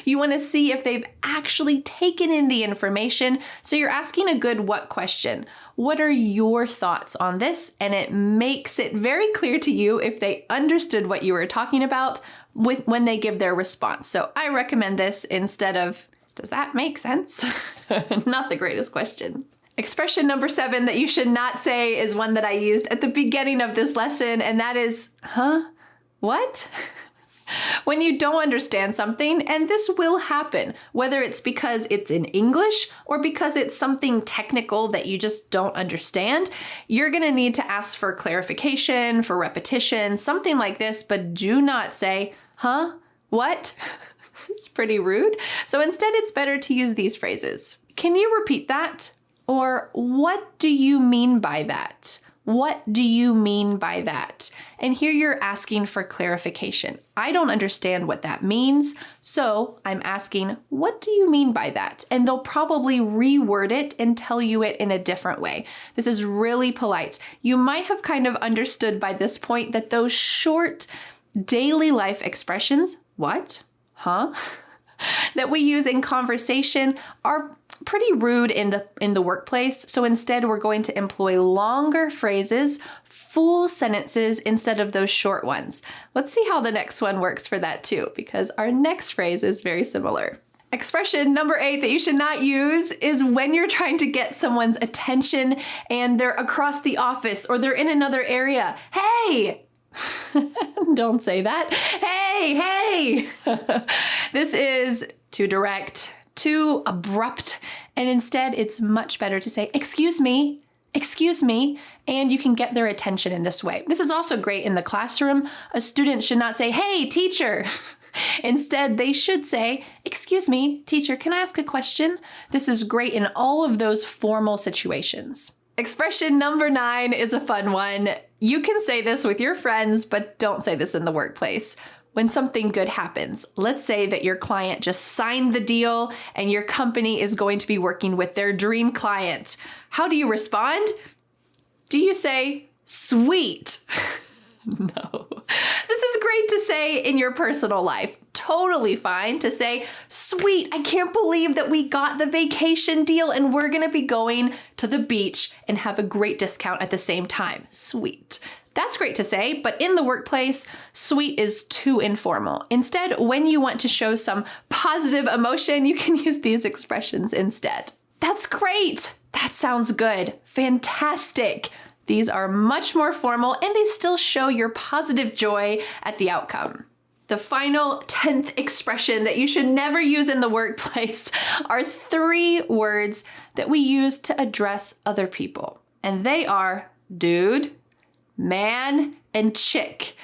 You want to see if they've actually taken in the information. So you're asking a good what question. What are your thoughts on this? And it makes it very clear to you if they understood what you were talking about when they give their response. So I recommend this instead of, does that make sense? Not the greatest question. Expression number 7 that you should not say is one that I used at the beginning of this lesson, and that is, huh? What? When you don't understand something, and this will happen, whether it's because it's in English or because it's something technical that you just don't understand, you're going to need to ask for clarification, for repetition, something like this, but do not say, huh? What? This is pretty rude. So instead, it's better to use these phrases. Can you repeat that? Or what do you mean by that? What do you mean by that? And here you're asking for clarification. I don't understand what that means, so I'm asking, what do you mean by that? And they'll probably reword it and tell you it in a different way. This is really polite. You might have kind of understood by this point that those short daily life expressions, what, huh, that we use in conversation are pretty rude in the workplace. So instead, we're going to employ longer phrases, full sentences instead of those short ones. Let's see how the next one works for that too, because our next phrase is very similar. Expression number 8 that you should not use is when you're trying to get someone's attention and they're across the office or they're in another area. Hey! Don't say that. Hey! This is too direct, too abrupt, and instead it's much better to say, excuse me, and you can get their attention in this way. This is also great in the classroom. A student should not say, hey, teacher. Instead, they should say, excuse me, teacher, can I ask a question? This is great in all of those formal situations. Expression number 9 is a fun one. You can say this with your friends, but don't say this in the workplace. When something good happens, let's say that your client just signed the deal and your company is going to be working with their dream client. How do you respond? Do you say, sweet? No. This is great to say in your personal life. Totally fine to say, sweet, I can't believe that we got the vacation deal and we're going to be going to the beach and have a great discount at the same time. Sweet. That's great to say, but in the workplace, sweet is too informal. Instead, when you want to show some positive emotion, you can use these expressions instead. That's great. That sounds good. Fantastic. These are much more formal and they still show your positive joy at the outcome. The final 10th expression that you should never use in the workplace are 3 words that we use to address other people. and they are dude, man, and chick.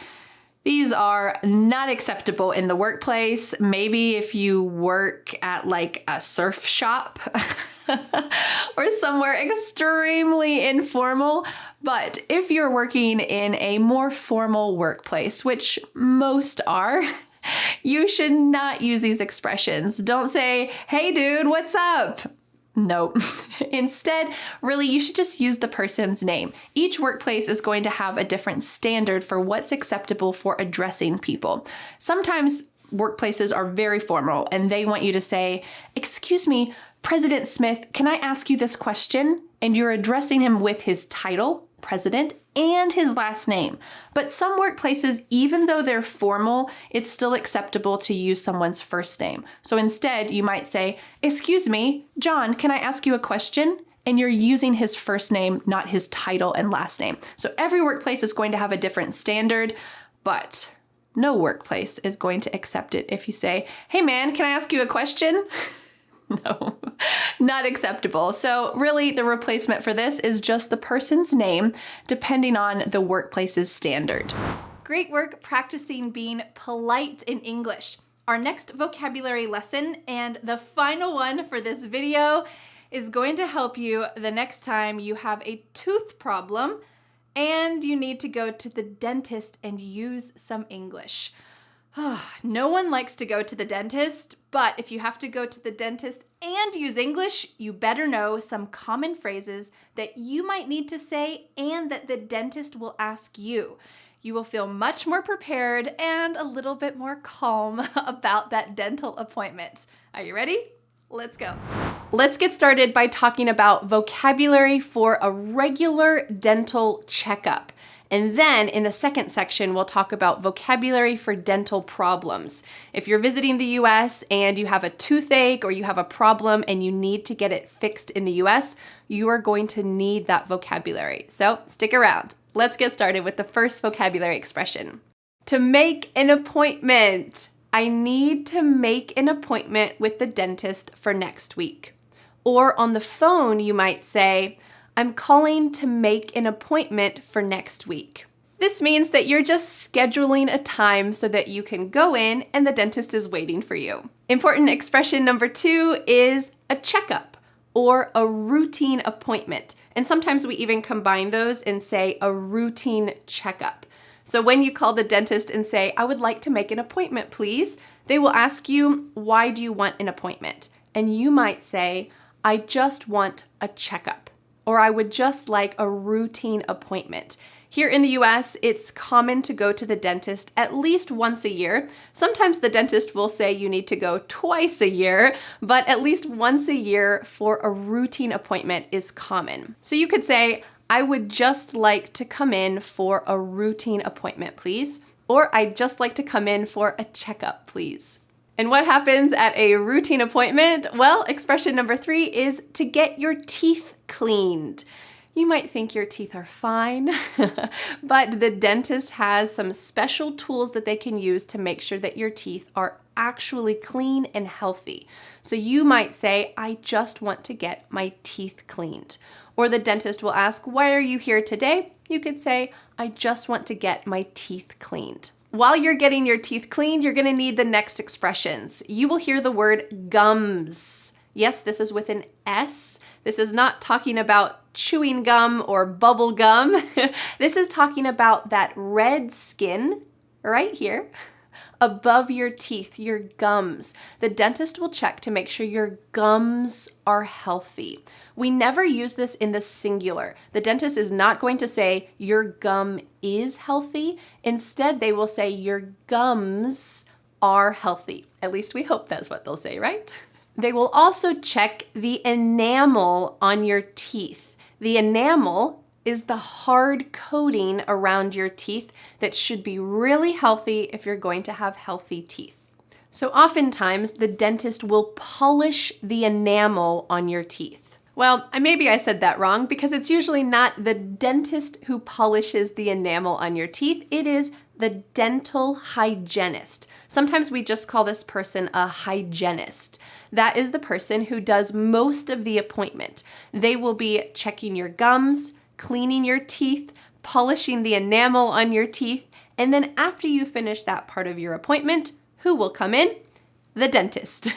These are not acceptable in the workplace. Maybe if you work at like a surf shop or somewhere extremely informal. But if you're working in a more formal workplace, which most are, you should not use these expressions. Don't say, hey dude, what's up? No. Instead, really, you should just use the person's name. Each workplace is going to have a different standard for what's acceptable for addressing people. Sometimes workplaces are very formal and they want you to say, excuse me, President Smith, can I ask you this question? And you're addressing him with his title, president, and his last name. But some workplaces, even though they're formal, it's still acceptable to use someone's first name. So instead, you might say, excuse me, John, can I ask you a question? And you're using his first name, not his title and last name. So every workplace is going to have a different standard, but no workplace is going to accept it if you say, hey man, can I ask you a question? No, not acceptable. So really the replacement for this is just the person's name, depending on the workplace's standard. Great work practicing being polite in English. Our next vocabulary lesson, and the final one for this video, is going to help you the next time you have a tooth problem and you need to go to the dentist and use some English. No one likes to go to the dentist, but if you have to go to the dentist and use English, you better know some common phrases that you might need to say and that the dentist will ask you. You will feel much more prepared and a little bit more calm about that dental appointment. Are you ready? Let's go. Let's get started by talking about vocabulary for a regular dental checkup. And then in the second section, we'll talk about vocabulary for dental problems. If you're visiting the US and you have a toothache or you have a problem and you need to get it fixed in the US, you are going to need that vocabulary. So stick around. Let's get started with the first vocabulary expression. To make an appointment. I need to make an appointment with the dentist for next week. Or on the phone, you might say, I'm calling to make an appointment for next week. This means that you're just scheduling a time so that you can go in and the dentist is waiting for you. Important expression number 2 is a checkup or a routine appointment. And sometimes we even combine those and say a routine checkup. So when you call the dentist and say, I would like to make an appointment, please, they will ask you, why do you want an appointment? And you might say, I just want a checkup. Or I would just like a routine appointment. Here in the US, it's common to go to the dentist at least once a year. Sometimes the dentist will say you need to go twice a year, but at least once a year for a routine appointment is common. So you could say, I would just like to come in for a routine appointment, please. Or I'd just like to come in for a checkup, please. And what happens at a routine appointment? Well, expression number 3 is to get your teeth cleaned. You might think your teeth are fine, but the dentist has some special tools that they can use to make sure that your teeth are actually clean and healthy. So you might say, I just want to get my teeth cleaned. Or the dentist will ask, why are you here today? You could say, I just want to get my teeth cleaned. While you're getting your teeth cleaned, you're going to need the next expressions. You will hear the word gums. Yes, this is with an S. This is not talking about chewing gum or bubble gum. This is talking about that red skin right here above your teeth, your gums. The dentist will check to make sure your gums are healthy. We never use this in the singular. The dentist is not going to say your gum is healthy. Instead, they will say your gums are healthy. At least we hope that's what they'll say, right? They will also check the enamel on your teeth. The enamel is the hard coating around your teeth that should be really healthy if you're going to have healthy teeth. So oftentimes the dentist will polish the enamel on your teeth. Well, maybe I said that wrong because it's usually not the dentist who polishes the enamel on your teeth. It is the dental hygienist. Sometimes we just call this person a hygienist. That is the person who does most of the appointment. They will be checking your gums, cleaning your teeth, polishing the enamel on your teeth, and then after you finish that part of your appointment, who will come in? The dentist.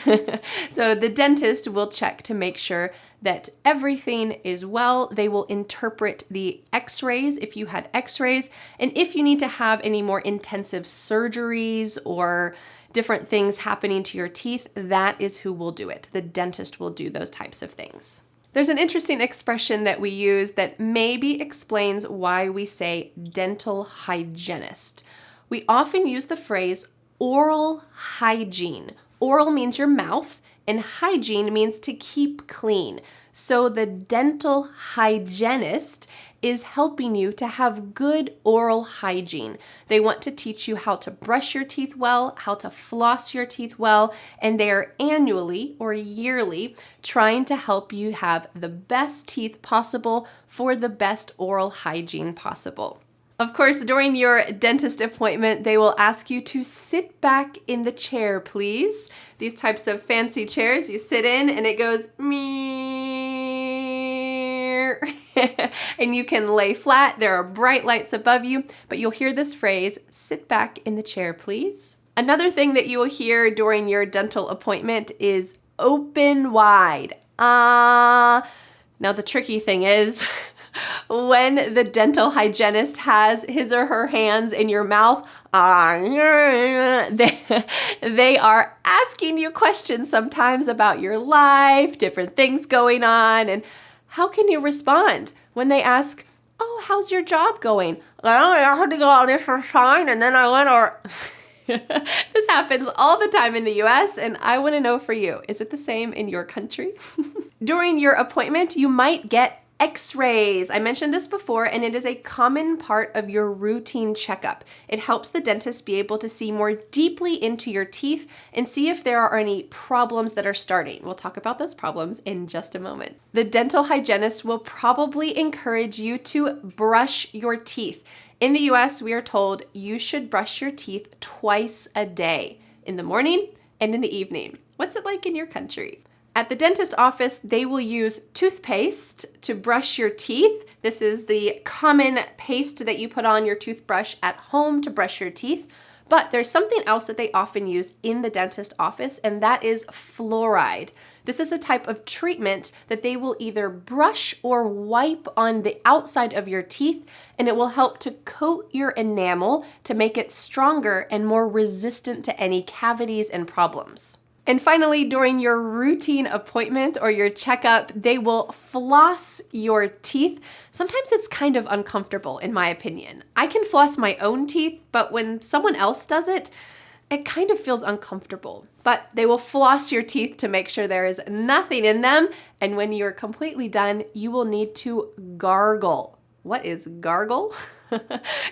So the dentist will check to make sure that everything is well. They will interpret the x-rays if you had x-rays, and if you need to have any more intensive surgeries or different things happening to your teeth, that is who will do it. The dentist will do those types of things. There's an interesting expression that we use that maybe explains why we say dental hygienist. We often use the phrase oral hygiene. Oral means your mouth, and hygiene means to keep clean. So the dental hygienist is helping you to have good oral hygiene. They want to teach you how to brush your teeth well, how to floss your teeth well, and they are annually or yearly trying to help you have the best teeth possible for the best oral hygiene possible. Of course, during your dentist appointment, they will ask you to sit back in the chair, please. These types of fancy chairs, you sit in and it goes meow. And you can lay flat. There are bright lights above you, but you'll hear this phrase, sit back in the chair, please. Another thing that you will hear during your dental appointment is open wide. Now the tricky thing is, when the dental hygienist has his or her hands in your mouth, they are asking you questions sometimes about your life, different things going on, and how can you respond when they ask, oh, how's your job going? Well, I had to go out there for a sign, and then I went or... This happens all the time in the US, and I want to know for you, is it the same in your country? During your appointment, you might get x-rays. I mentioned this before, and it is a common part of your routine checkup. It helps the dentist be able to see more deeply into your teeth and see if there are any problems that are starting. We'll talk about those problems in just a moment. The dental hygienist will probably encourage you to brush your teeth. In the US, we are told you should brush your teeth twice a day, in the morning and in the evening. What's it like in your country? At the dentist office, they will use toothpaste to brush your teeth. This is the common paste that you put on your toothbrush at home to brush your teeth. But there's something else that they often use in the dentist office, and that is fluoride. This is a type of treatment that they will either brush or wipe on the outside of your teeth, and it will help to coat your enamel to make it stronger and more resistant to any cavities and problems. And finally, during your routine appointment or your checkup, they will floss your teeth. Sometimes it's kind of uncomfortable, in my opinion. I can floss my own teeth, but when someone else does it, it kind of feels uncomfortable. But they will floss your teeth to make sure there is nothing in them. And when you're completely done, you will need to gargle. What is gargle?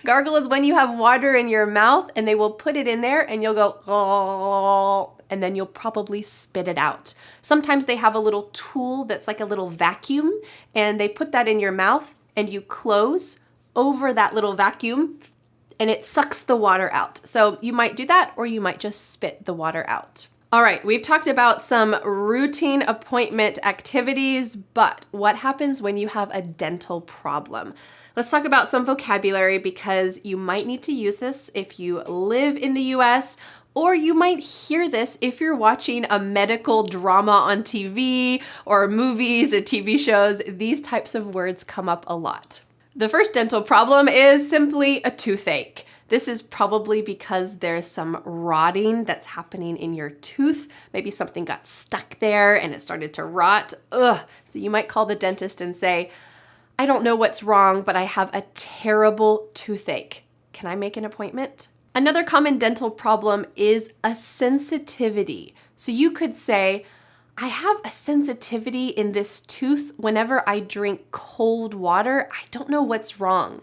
Gargle is when you have water in your mouth and they will put it in there and you'll go, oh, and then you'll probably spit it out. Sometimes they have a little tool that's like a little vacuum, and they put that in your mouth and you close over that little vacuum and it sucks the water out. So you might do that, or you might just spit the water out. All right, we've talked about some routine appointment activities, but what happens when you have a dental problem? Let's talk about some vocabulary, because you might need to use this if you live in the US, or you might hear this if you're watching a medical drama on TV or movies or TV shows. These types of words come up a lot. The first dental problem is simply a toothache. This is probably because there's some rotting that's happening in your tooth. Maybe something got stuck there and it started to rot. Ugh. So you might call the dentist and say, I don't know what's wrong, but I have a terrible toothache. Can I make an appointment? Another common dental problem is a sensitivity. So you could say, I have a sensitivity in this tooth whenever I drink cold water. I don't know what's wrong.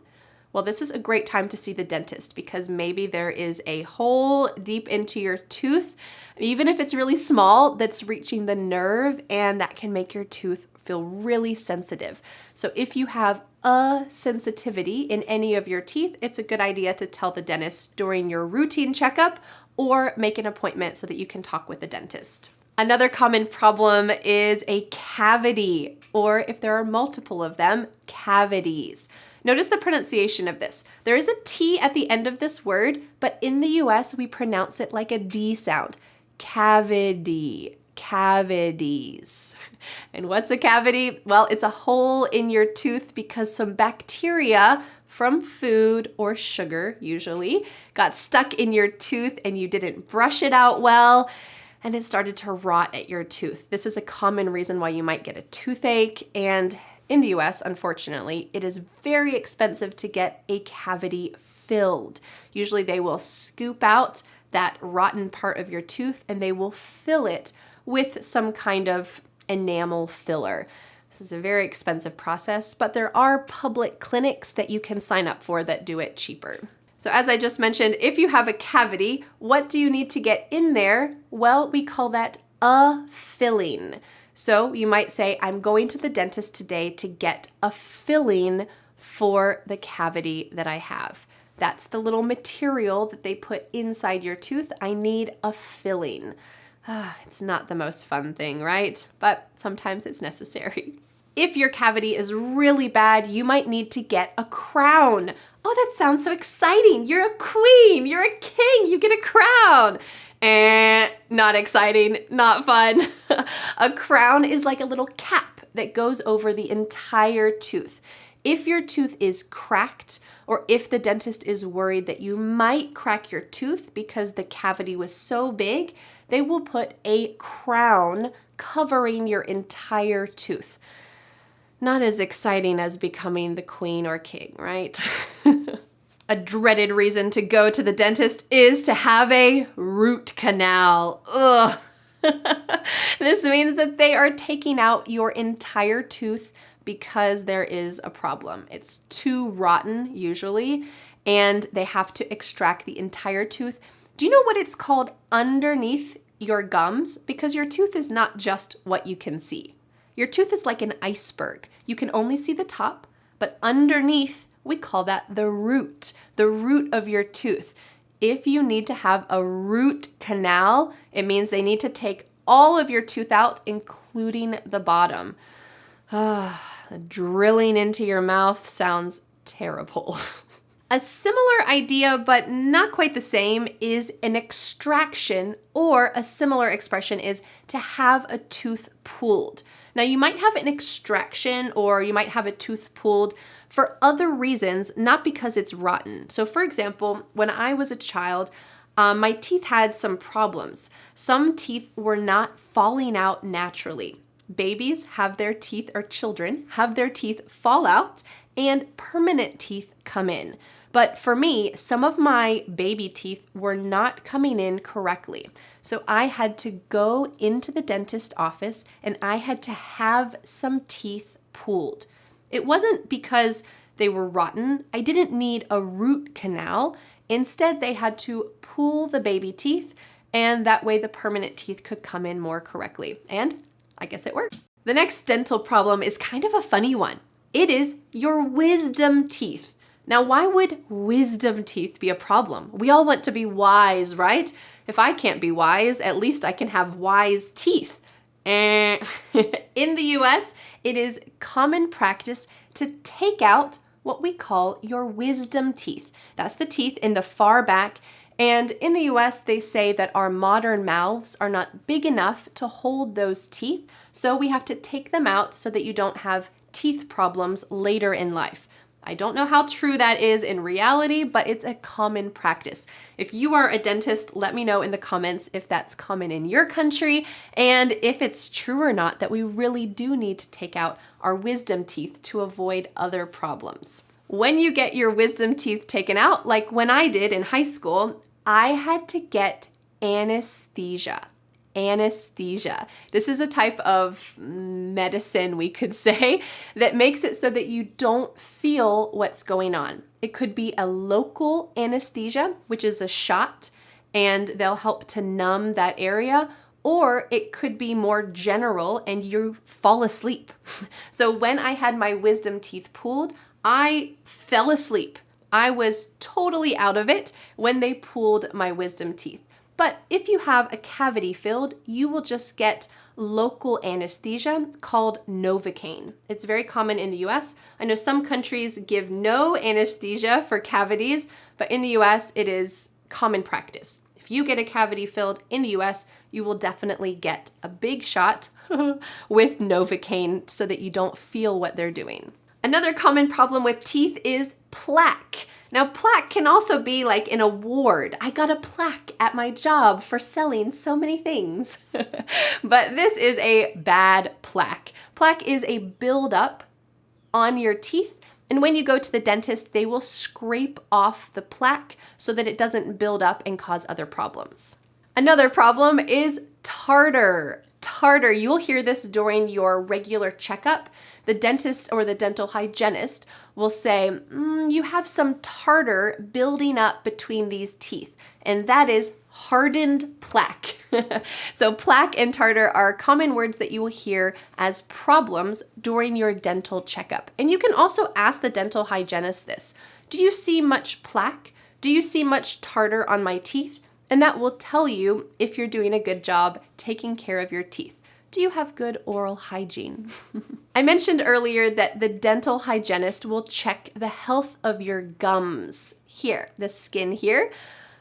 Well, this is a great time to see the dentist, because maybe there is a hole deep into your tooth, even if it's really small, that's reaching the nerve, and that can make your tooth feel really sensitive. So if you have a sensitivity in any of your teeth, it's a good idea to tell the dentist during your routine checkup, or make an appointment so that you can talk with the dentist. Another common problem is a cavity. or if there are multiple of them, cavities. Notice the pronunciation of this. There is a T at the end of this word, but in the US, we pronounce it like a D sound. Cavity, cavities. And what's a cavity? Well, it's a hole in your tooth because some bacteria from food or sugar, usually, got stuck in your tooth and you didn't brush it out well, and it started to rot at your tooth. This is a common reason why you might get a toothache, and in the US, unfortunately, it is very expensive to get a cavity filled. Usually they will scoop out that rotten part of your tooth and they will fill it with some kind of enamel filler. This is a very expensive process, but there are public clinics that you can sign up for that do it cheaper. So as I just mentioned, if you have a cavity, what do you need to get in there? Well, we call that a filling. So you might say, I'm going to the dentist today to get a filling for the cavity that I have. That's the little material that they put inside your tooth. I need a filling. It's not the most fun thing, right? But sometimes it's necessary. If your cavity is really bad, you might need to get a crown. Oh, that sounds so exciting. You're a queen, you're a king, you get a crown. Not exciting, not fun. A crown is like a little cap that goes over the entire tooth. If your tooth is cracked, or if the dentist is worried that you might crack your tooth because the cavity was so big, they will put a crown covering your entire tooth. Not as exciting as becoming the queen or king, right? A dreaded reason to go to the dentist is to have a root canal. Ugh. This means that they are taking out your entire tooth because there is a problem. It's too rotten usually, and they have to extract the entire tooth. Do you know what it's called underneath your gums? Because your tooth is not just what you can see. Your tooth is like an iceberg. You can only see the top, but underneath, we call that the root of your tooth. If you need to have a root canal, it means they need to take all of your tooth out, including the bottom. Drilling into your mouth sounds terrible. A similar idea, but not quite the same, is an extraction, or a similar expression is to have a tooth pulled. Now, you might have an extraction or you might have a tooth pulled for other reasons, not because it's rotten. So for example, when I was a child, my teeth had some problems. Some teeth were not falling out naturally. Babies have their teeth, or children have their teeth fall out and permanent teeth come in. But for me, some of my baby teeth were not coming in correctly. So I had to go into the dentist office and I had to have some teeth pulled. It wasn't because they were rotten. I didn't need a root canal. Instead, they had to pull the baby teeth, and that way the permanent teeth could come in more correctly. And I guess it worked. The next dental problem is kind of a funny one. It is your wisdom teeth. Now, why would wisdom teeth be a problem? We all want to be wise, right? If I can't be wise, at least I can have wise teeth. In the US, it is common practice to take out what we call your wisdom teeth. That's the teeth in the far back. And in the US, they say that our modern mouths are not big enough to hold those teeth. So we have to take them out so that you don't have teeth problems later in life. I don't know how true that is in reality, but it's a common practice. If you are a dentist, let me know in the comments if that's common in your country and if it's true or not that we really do need to take out our wisdom teeth to avoid other problems. When you get your wisdom teeth taken out, like when I did in high school, I had to get anesthesia. Anesthesia. This is a type of medicine, we could say, that makes it so that you don't feel what's going on. It could be a local anesthesia, which is a shot, and they'll help to numb that area, or it could be more general and you fall asleep. So when I had my wisdom teeth pulled, I fell asleep. I was totally out of it when they pulled my wisdom teeth. But if you have a cavity filled, you will just get local anesthesia called Novocaine. It's very common in the US. I know some countries give no anesthesia for cavities, but in the US, it is common practice. If you get a cavity filled in the US, you will definitely get a big shot with Novocaine so that you don't feel what they're doing. Another common problem with teeth is plaque. Now, plaque can also be like an award. I got a plaque at my job for selling so many things. But this is a bad plaque. Plaque is a buildup on your teeth. And when you go to the dentist, they will scrape off the plaque so that it doesn't build up and cause other problems. Another problem is tartar. Tartar, you'll hear this during your regular checkup. The dentist or the dental hygienist will say, you have some tartar building up between these teeth, and that is hardened plaque. So plaque and tartar are common words that you will hear as problems during your dental checkup. And you can also ask the dental hygienist this. Do you see much plaque? Do you see much tartar on my teeth? And that will tell you if you're doing a good job taking care of your teeth. Do you have good oral hygiene? I mentioned earlier that the dental hygienist will check the health of your gums here, the skin here.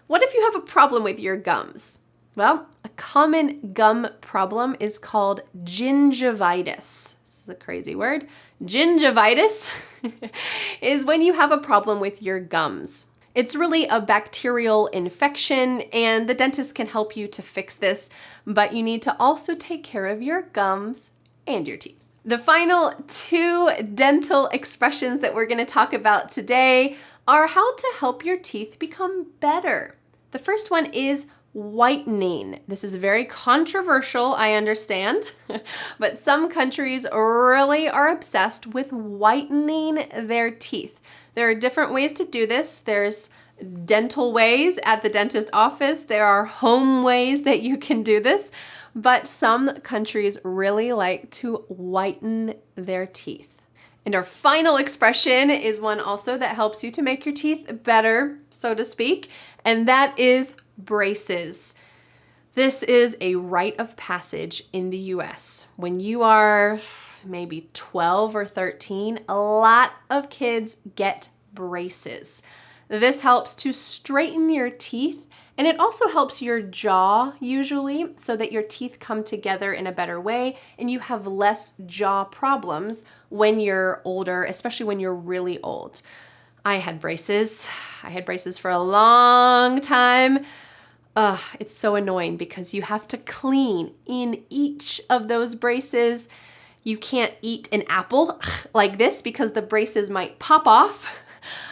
What if you have a problem with your gums? Well, a common gum problem is called gingivitis. This is a crazy word. Gingivitis is when you have a problem with your gums. It's really a bacterial infection, and the dentist can help you to fix this, but you need to also take care of your gums and your teeth. The final two dental expressions that we're going to talk about today are how to help your teeth become better. The first one is whitening. This is very controversial, I understand, but some countries really are obsessed with whitening their teeth. There are different ways to do this. There's dental ways at the dentist office. There are home ways that you can do this, but some countries really like to whiten their teeth. And our final expression is one also that helps you to make your teeth better, so to speak, and that is braces. This is a rite of passage in the US. When you are maybe 12 or 13, a lot of kids get braces. This helps to straighten your teeth, and it also helps your jaw usually so that your teeth come together in a better way and you have less jaw problems when you're older, especially when you're really old. I had braces. I had braces for a long time. It's so annoying because you have to clean in each of those braces. You can't eat an apple like this because the braces might pop off.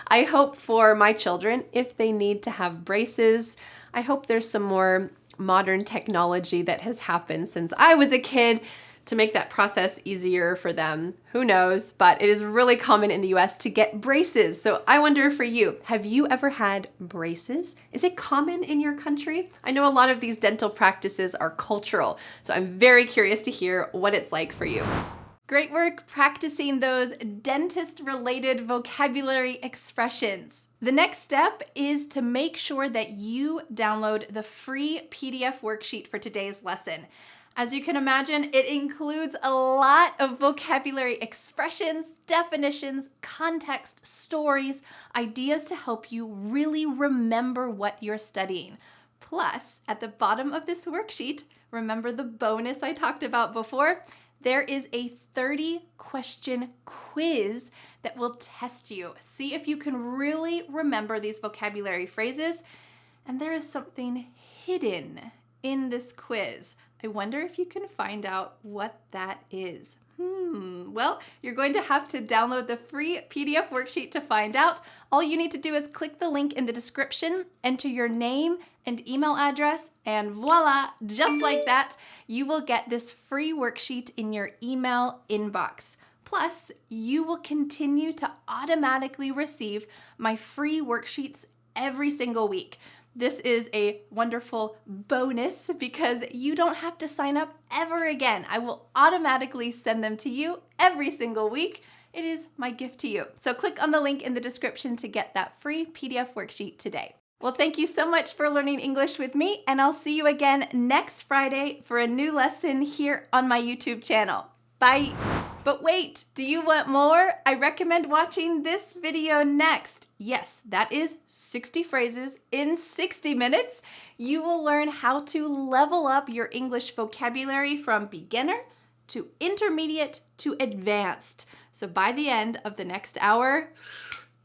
I hope for my children, if they need to have braces, I hope there's some more modern technology that has happened since I was a kid to make that process easier for them. Who knows? But it is really common in the US to get braces. So I wonder for you, have you ever had braces? Is it common in your country? I know a lot of these dental practices are cultural, so I'm very curious to hear what it's like for you. Great work practicing those dentist-related vocabulary expressions. The next step is to make sure that you download the free PDF worksheet for today's lesson. As you can imagine, it includes a lot of vocabulary expressions, definitions, context, stories, ideas to help you really remember what you're studying. Plus, at the bottom of this worksheet, remember the bonus I talked about before? There is a 30-question quiz that will test you. See if you can really remember these vocabulary phrases. And there is something hidden in this quiz. I wonder if you can find out what that is. Well, you're going to have to download the free PDF worksheet to find out. All you need to do is click the link in the description, enter your name and email address, and voila, just like that, you will get this free worksheet in your email inbox. Plus, you will continue to automatically receive my free worksheets every single week. This is a wonderful bonus because you don't have to sign up ever again. I will automatically send them to you every single week. It is my gift to you. So click on the link in the description to get that free PDF worksheet today. Well, thank you so much for learning English with me, and I'll see you again next Friday for a new lesson here on my YouTube channel. Bye! But wait, do you want more? I recommend watching this video next. Yes, that is 60 phrases in 60 minutes. You will learn how to level up your English vocabulary from beginner to intermediate to advanced. So by the end of the next hour,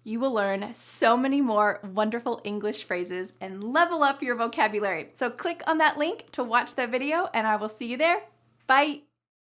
you will learn so many more wonderful English phrases and level up your vocabulary. So click on that link to watch that video, and I will see you there. Bye!